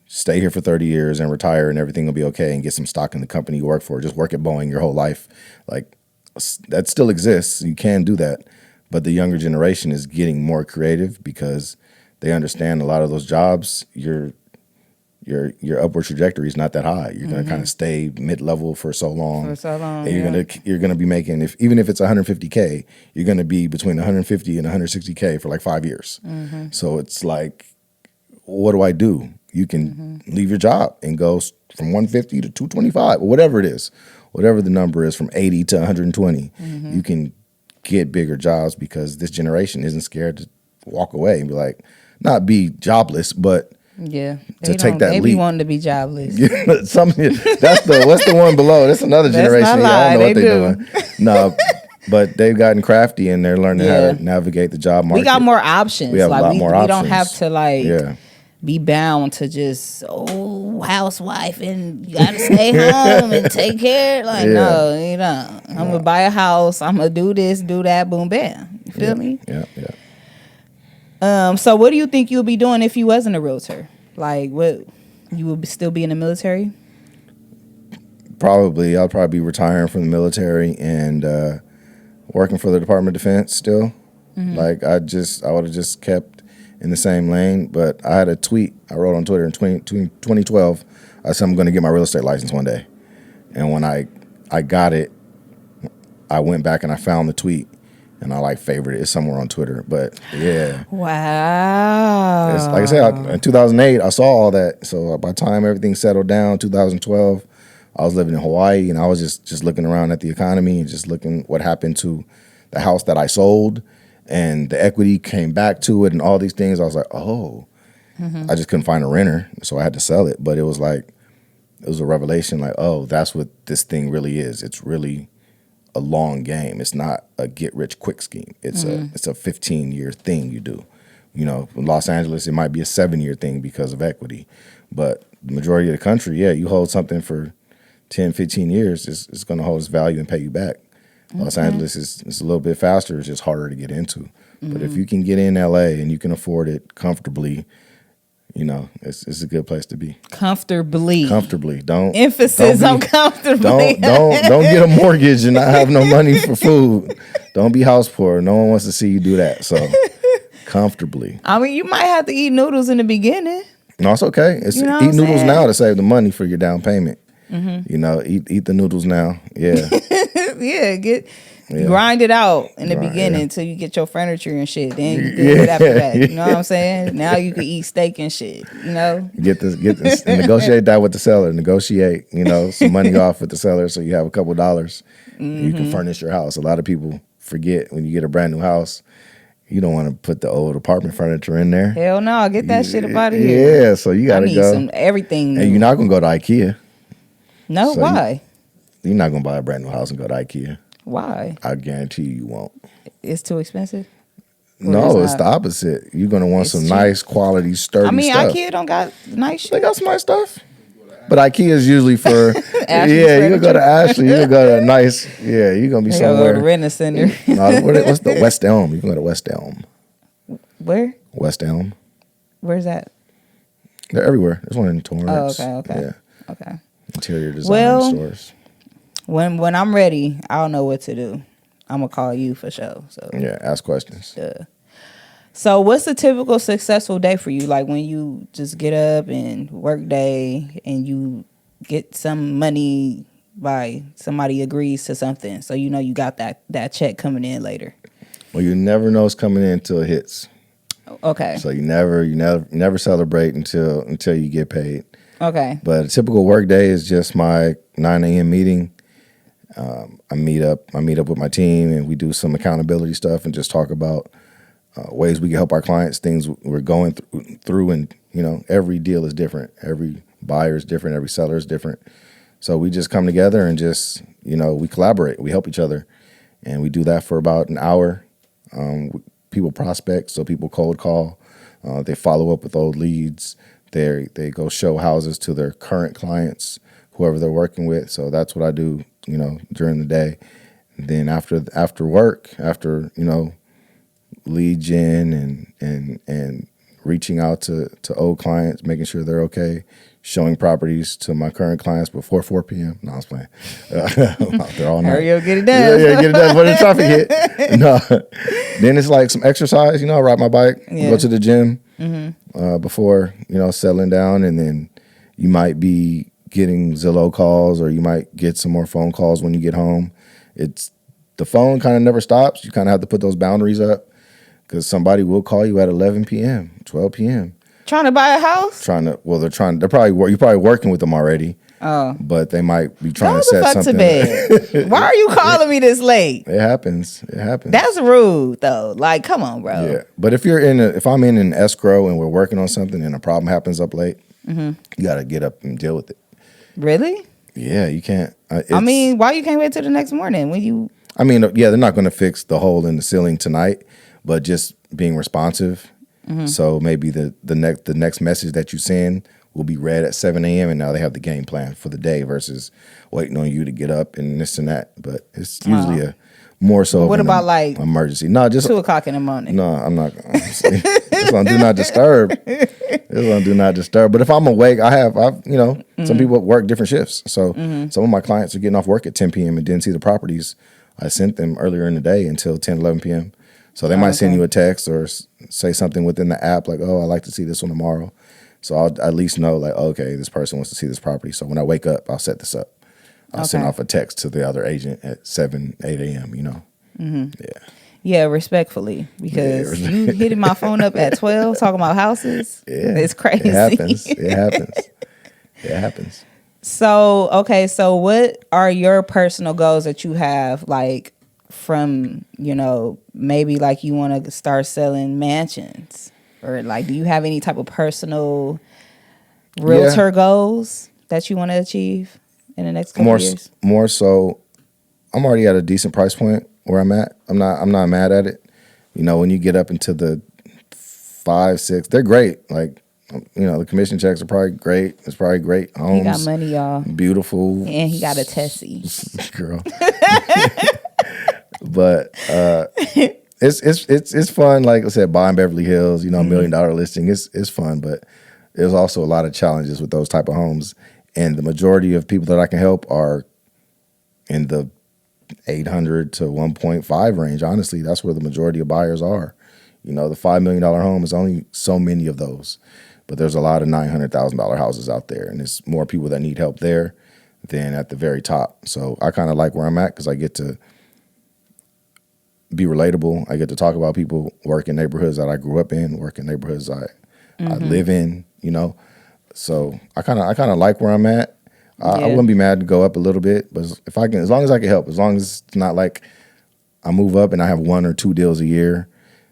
[SPEAKER 2] stay here for 30 years and retire and everything will be okay and get some stock in the company you work for. Just work at Boeing your whole life. Like that still exists. You can do that. But the younger generation is getting more creative because they understand a lot of those jobs. You're your upward trajectory is not that high. You're going to kind of stay mid-level for so long. And you're going to be making, even if it's 150K, you're going to be between 150 and 160K for like 5 years. So it's like, what do I do? You can leave your job and go from 150 to 225 or whatever it is, whatever the number is, from 80 to 120. You can get bigger jobs because this generation isn't scared to walk away and be like, not be jobless, but
[SPEAKER 1] to
[SPEAKER 2] take that
[SPEAKER 1] leap.
[SPEAKER 2] leap.
[SPEAKER 1] Be wanting to be jobless.
[SPEAKER 2] What's the one below? That's another generation. I don't know what they're doing. No, but they've gotten crafty and they're learning how to navigate the job market.
[SPEAKER 1] We got more options.
[SPEAKER 2] We have a lot more options.
[SPEAKER 1] We don't have to be bound to just housewife and you gotta stay home and take care. Like no, you know, I'm gonna buy a house. I'm gonna do this, do that, boom, bam. You feel me?
[SPEAKER 2] Yeah.
[SPEAKER 1] So what do you think you'll be doing if you wasn't a realtor? Like, what, you would still be in the military?
[SPEAKER 2] Probably. I'll probably be retiring from the military and working for the Department of Defense still. Like, I would have just kept in the same lane. But I had a tweet I wrote on Twitter in 2012. I said I'm going to get my real estate license one day. And when I got it, I went back and I found the tweet. And I favorited it somewhere on Twitter. But yeah.
[SPEAKER 1] Wow.
[SPEAKER 2] It's, like I said, in 2008, I saw all that. So by the time everything settled down, 2012, I was living in Hawaii and I was just looking around at the economy and just looking what happened to the house that I sold and the equity came back to it and all these things. I was like, oh, I just couldn't find a renter. So I had to sell it. But it was a revelation like, oh, that's what this thing really is. It's really a long game. It's not a get rich quick scheme. It's a 15-year thing you do. You know, in Los Angeles, it might be a 7-year thing because of equity. But the majority of the country, you hold something for 10, 15 years, it's going to hold its value and pay you back. Los Angeles is a little bit faster. It's just harder to get into. But if you can get in LA and you can afford it comfortably, you know, it's a good place to be.
[SPEAKER 1] Comfortably.
[SPEAKER 2] Don't
[SPEAKER 1] emphasis on comfortably.
[SPEAKER 2] Don't get a mortgage and not have no money for food. Don't be house poor. No one wants to see you do that. So comfortably.
[SPEAKER 1] I mean, you might have to eat noodles in the beginning.
[SPEAKER 2] No, it's okay. Eat noodles now to save the money for your down payment. You know, eat the noodles now. Yeah.
[SPEAKER 1] Grind it out in the beginning until you get your furniture and shit. Then you do it after that. You know what I'm saying? Now you can eat steak and shit. You know,
[SPEAKER 2] get this, and negotiate that with the seller. Negotiate, you know, some money off with the seller so you have a couple dollars. You can furnish your house. A lot of people forget when you get a brand new house, you don't want to put the old apartment furniture in there.
[SPEAKER 1] Hell no, get that shit up out of here.
[SPEAKER 2] Yeah, so you gotta go.
[SPEAKER 1] Some everything.
[SPEAKER 2] And you're not gonna go to IKEA.
[SPEAKER 1] No, so why?
[SPEAKER 2] You're not gonna buy a brand new house and go to IKEA.
[SPEAKER 1] Why?
[SPEAKER 2] I guarantee you won't.
[SPEAKER 1] It's too expensive?
[SPEAKER 2] No, it's the opposite. You're going to want some nice quality, sturdy stuff.
[SPEAKER 1] I mean, IKEA don't got nice shit.
[SPEAKER 2] They got some nice stuff. But IKEA is usually for, you can go to Ashley. You can go to a nice, you're going to be somewhere.
[SPEAKER 1] Go to Rent a Center.
[SPEAKER 2] What's the West Elm? You can go to West Elm.
[SPEAKER 1] Where?
[SPEAKER 2] West Elm.
[SPEAKER 1] Where's that?
[SPEAKER 2] They're everywhere. There's one in Torrance.
[SPEAKER 1] Oh, okay.
[SPEAKER 2] Yeah.
[SPEAKER 1] Okay.
[SPEAKER 2] Interior design stores.
[SPEAKER 1] When I'm ready, I don't know what to do. I'm gonna call you for sure. So
[SPEAKER 2] ask questions.
[SPEAKER 1] So what's a typical successful day for you? Like when you just get up and work day and you get some money by somebody agrees to something, so you know you got that check coming in later.
[SPEAKER 2] Well, you never know it's coming in until it hits.
[SPEAKER 1] Okay.
[SPEAKER 2] So you never celebrate until you get paid.
[SPEAKER 1] Okay.
[SPEAKER 2] But a typical work day is just my 9 a.m. meeting. I meet up with my team and we do some accountability stuff and just talk about ways we can help our clients, things we're going through. And, you know, every deal is different. Every buyer is different. Every seller is different. So we just come together and just, you know, we collaborate. We help each other. And we do that for about an hour. People prospect, so people cold call. They follow up with old leads. They go show houses to their current clients, whoever they're working with. So that's what I do, you know, during the day. And then after work, you know, lead gen and reaching out to old clients, making sure they're okay, showing properties to my current clients before 4 p.m. No, I was playing. Out there all night.
[SPEAKER 1] Hurry up, get it done.
[SPEAKER 2] Yeah, get it done before the traffic hit. No. Then it's like some exercise, you know, I ride my bike, go to the gym before, you know, settling down, and then You might be getting Zillow calls, or you might get some more phone calls when you get home. The phone kind of never stops. You kind of have to put those boundaries up, because somebody will call you at 11 p.m., 12 p.m.
[SPEAKER 1] Trying to buy a house?
[SPEAKER 2] They're probably you're probably working with them already.
[SPEAKER 1] Oh.
[SPEAKER 2] But they might be trying
[SPEAKER 1] Go
[SPEAKER 2] to set
[SPEAKER 1] the fuck
[SPEAKER 2] something.
[SPEAKER 1] to bed. Why are you calling me this late?
[SPEAKER 2] It happens.
[SPEAKER 1] That's rude though. Like, come on, bro.
[SPEAKER 2] Yeah. But if I'm in an escrow and we're working on something and a problem happens up late, you got to get up and deal with it.
[SPEAKER 1] Really?
[SPEAKER 2] Yeah, you can't.
[SPEAKER 1] Why you can't wait till the next morning when you?
[SPEAKER 2] They're not going to fix the hole in the ceiling tonight, but just being responsive. So maybe the next message that you send will be read at 7 a.m. and now they have the game plan for the day versus waiting on you to get up and this and that. But it's usually a more so.
[SPEAKER 1] What about like
[SPEAKER 2] emergency? No, just
[SPEAKER 1] 2:00 in the morning.
[SPEAKER 2] No, I'm not. It's on do not disturb. It's on do not disturb. But if I'm awake, I've some people work different shifts. So some of my clients are getting off work at 10 p.m. and didn't see the properties I sent them earlier in the day until 10, 11 p.m. So they might send you a text or say something within the app like, "Oh, I'd like to see this one tomorrow." So I'll at least know, like, okay, this person wants to see this property. So when I wake up, I'll set this up. I'll send off a text to the other agent at 7, 8 a.m., Yeah.
[SPEAKER 1] Yeah, respectfully, because you hitting my phone up at 12 talking about houses. Yeah. It's crazy.
[SPEAKER 2] It happens.
[SPEAKER 1] So, okay, so what are your personal goals that you have, like, from, maybe like you want to start selling mansions? Or like, do you have any type of personal realtor goals that you want to achieve in the next couple of years?
[SPEAKER 2] More so, I'm already at a decent price point where I'm at. I'm not mad at it. When you get up into the 5, 6, they're great. Like, the commission checks are probably great. It's probably great homes.
[SPEAKER 1] He got money, y'all.
[SPEAKER 2] Beautiful.
[SPEAKER 1] And he got a Tessie.
[SPEAKER 2] Girl. But it's fun. Like I said, buying Beverly Hills, $1 million listing. It's fun, but there's also a lot of challenges with those type of homes. And the majority of people that I can help are in the 800 to 1.5 range. Honestly, that's where the majority of buyers are. The $5 million home is only so many of those, but there's a lot of $900,000 houses out there, and it's more people that need help there than at the very top. So I kind of like where I'm at because I get to be relatable. I get to talk about people, work in neighborhoods that I grew up in, work in neighborhoods I live in, So I kind of like where I'm at. I wouldn't be mad to go up a little bit, but as long as I can help, as long as it's not like I move up and I have 1 or 2 deals a year,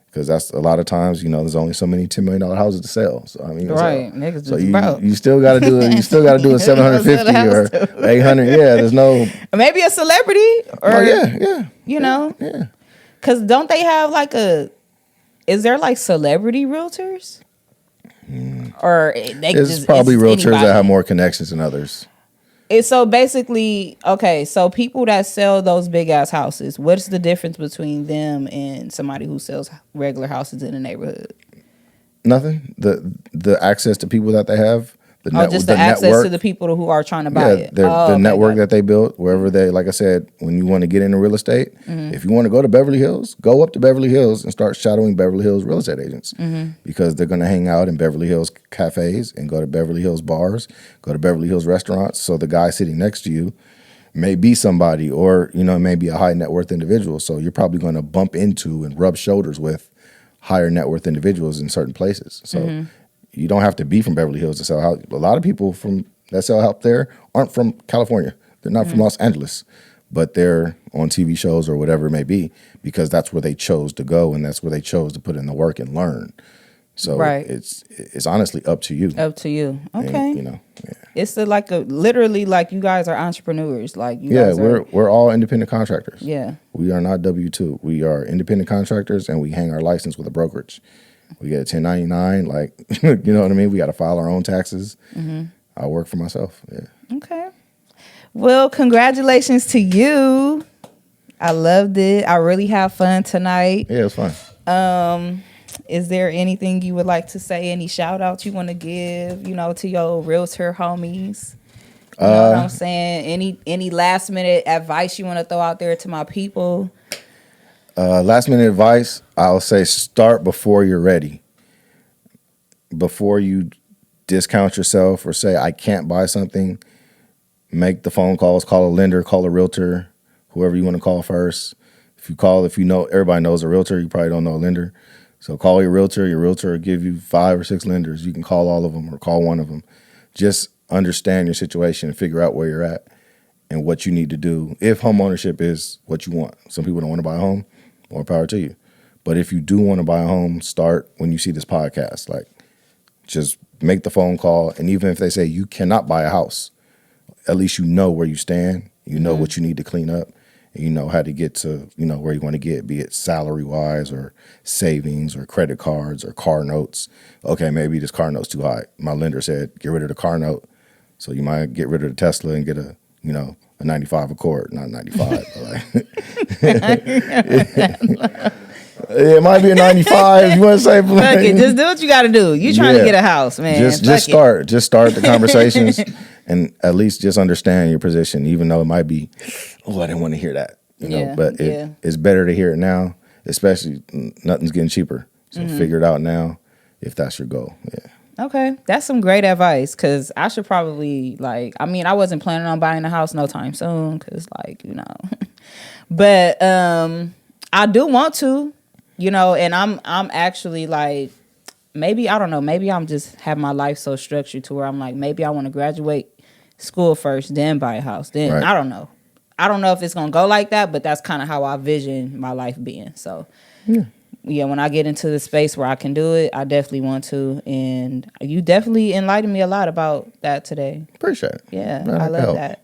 [SPEAKER 2] because that's a lot of times, there's only so many $10 million houses to sell. So
[SPEAKER 1] right, niggas
[SPEAKER 2] so
[SPEAKER 1] just
[SPEAKER 2] you still got to do it. You still got to do a 750 or 800. Yeah, there's no
[SPEAKER 1] maybe a celebrity or
[SPEAKER 2] yeah.
[SPEAKER 1] Yeah. Because don't they have is there like celebrity realtors? Or
[SPEAKER 2] it's probably realtors that have more connections than others.
[SPEAKER 1] So basically, okay, so people that sell those big ass houses, what's the difference between them and somebody who sells regular houses in the neighborhood?
[SPEAKER 2] Nothing. The access to people that they have.
[SPEAKER 1] Just the access network, to the people who are trying to buy it.
[SPEAKER 2] The network that they built, wherever they, like I said, when you want to get into real estate, if you want to go to Beverly Hills, go up to Beverly Hills and start shadowing Beverly Hills real estate agents because they're going to hang out in Beverly Hills cafes and go to Beverly Hills bars, go to Beverly Hills restaurants. So the guy sitting next to you may be somebody or, may be a high net worth individual. So you're probably going to bump into and rub shoulders with higher net worth individuals in certain places. So you don't have to be from Beverly Hills to sell house. A lot of people that sell out there aren't from California. They're not from Los Angeles, but they're on TV shows or whatever it may be because that's where they chose to go and that's where they chose to put in the work and learn. So it's honestly up to you.
[SPEAKER 1] Up to you. Okay.
[SPEAKER 2] And,
[SPEAKER 1] it's literally like you guys are entrepreneurs. Like you guys
[SPEAKER 2] we're all independent contractors.
[SPEAKER 1] Yeah.
[SPEAKER 2] We are not W-2. We are independent contractors and we hang our license with a brokerage. We get a 1099, you know what I mean? We got to file our own taxes. I work for myself. Yeah.
[SPEAKER 1] Okay. Well, congratulations to you. I loved it. I really had fun tonight.
[SPEAKER 2] Yeah, it was fun.
[SPEAKER 1] Is there anything you would like to say? Any shout outs you want to give, to your realtor homies? You know what I'm saying? Any last minute advice you want to throw out there to my people?
[SPEAKER 2] Last minute advice, I'll say start before you're ready. Before you discount yourself or say, I can't buy something, make the phone calls, call a lender, call a realtor, whoever you want to call first. If you know, everybody knows a realtor, you probably don't know a lender. So call your realtor will give you 5 or 6 lenders. You can call all of them or call one of them. Just understand your situation and figure out where you're at and what you need to do. If home ownership is what you want. Some people don't want to buy a home, more power to you. But if you do want to buy a home, start when you see this podcast. Like, just make the phone call. And even if they say you cannot buy a house, at least you know where you stand. You know what you need to clean up. And you know how to get to, where you want to get, be it salary-wise or savings or credit cards or car notes. Okay, maybe this car note's too high. My lender said, get rid of the car note. So you might get rid of the Tesla and get a 95 Accord, not 95. But like, it might be a 95. You want to say,
[SPEAKER 1] fuck it, just do what you got to do. You trying to get a house, man.
[SPEAKER 2] Just start the conversations. And at least just understand your position, even though it might be, I didn't want to hear that. But it's better to hear it now, especially nothing's getting cheaper. So figure it out now if that's your goal. Yeah.
[SPEAKER 1] Okay. That's some great advice, because I should probably, I wasn't planning on buying a house no time soon, because, but I do want to, and I'm actually maybe, I don't know, maybe I'm just have my life so structured to where I'm like, maybe I want to graduate school first, then buy a house. Then right. I don't know. I don't know if it's going to go like that, but that's kind of how I vision my life being. So, yeah, when I get into the space where I can do it, I definitely want to. And you definitely enlightened me a lot about that today.
[SPEAKER 2] Appreciate it.
[SPEAKER 1] Yeah, I love that.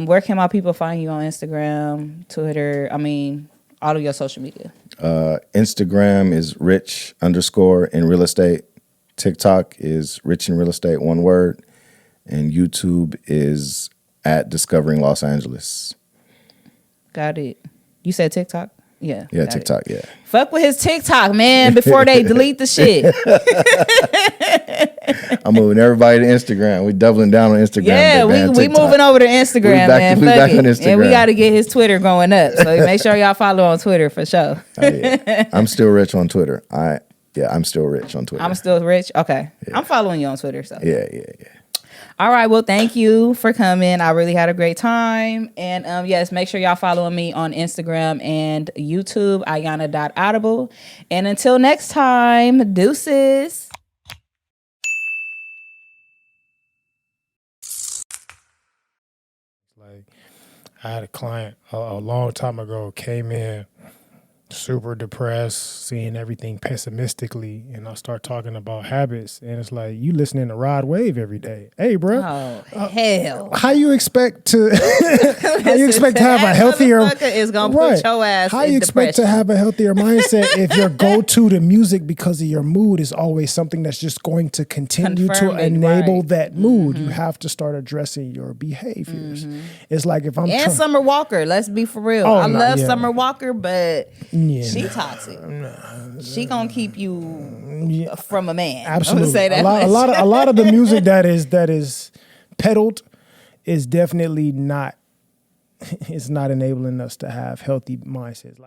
[SPEAKER 1] Where can my people find you on Instagram, Twitter? All of your social media.
[SPEAKER 2] Instagram is rich_in_real estate. TikTok is rich in real estate, one word. And YouTube is at Discovering Los Angeles.
[SPEAKER 1] Got it. You said TikTok? Yeah.
[SPEAKER 2] Yeah, TikTok, yeah.
[SPEAKER 1] Fuck with his TikTok, man, before they delete the shit.
[SPEAKER 2] I'm moving everybody to Instagram. We doubling down on Instagram.
[SPEAKER 1] Yeah, we moving over to Instagram, man.
[SPEAKER 2] We back on Instagram.
[SPEAKER 1] And we got to get his Twitter going up. So make sure y'all follow on Twitter for sure.
[SPEAKER 2] Yeah. I'm still rich on Twitter. I'm still rich on Twitter.
[SPEAKER 1] I'm still rich? Okay. Yeah. I'm following you on Twitter. So
[SPEAKER 2] Yeah.
[SPEAKER 1] All right. Well, thank you for coming. I really had a great time. And yes, make sure y'all following me on Instagram and YouTube, Ayana.Audible. And until next time, deuces.
[SPEAKER 4] I had a client a long time ago, came in super depressed, seeing everything pessimistically, and I start talking about habits, and it's like, you listening to Rod Wave every day. Hey, bro.
[SPEAKER 1] Oh, hell.
[SPEAKER 4] How you expect to have a healthier
[SPEAKER 1] is gonna put your ass
[SPEAKER 4] How you expect
[SPEAKER 1] depression.
[SPEAKER 4] to have a healthier mindset if your go-to to music because of your mood is always something that's just going to continue to enable that mood? You have to start addressing your behaviors. It's like if I'm
[SPEAKER 1] Summer Walker, let's be for real. I love Summer Walker, but she toxic. She gonna keep you from a man.
[SPEAKER 4] Absolutely.
[SPEAKER 1] Say that
[SPEAKER 4] a lot of the music that is peddled is definitely not. It's not enabling us to have healthy mindsets.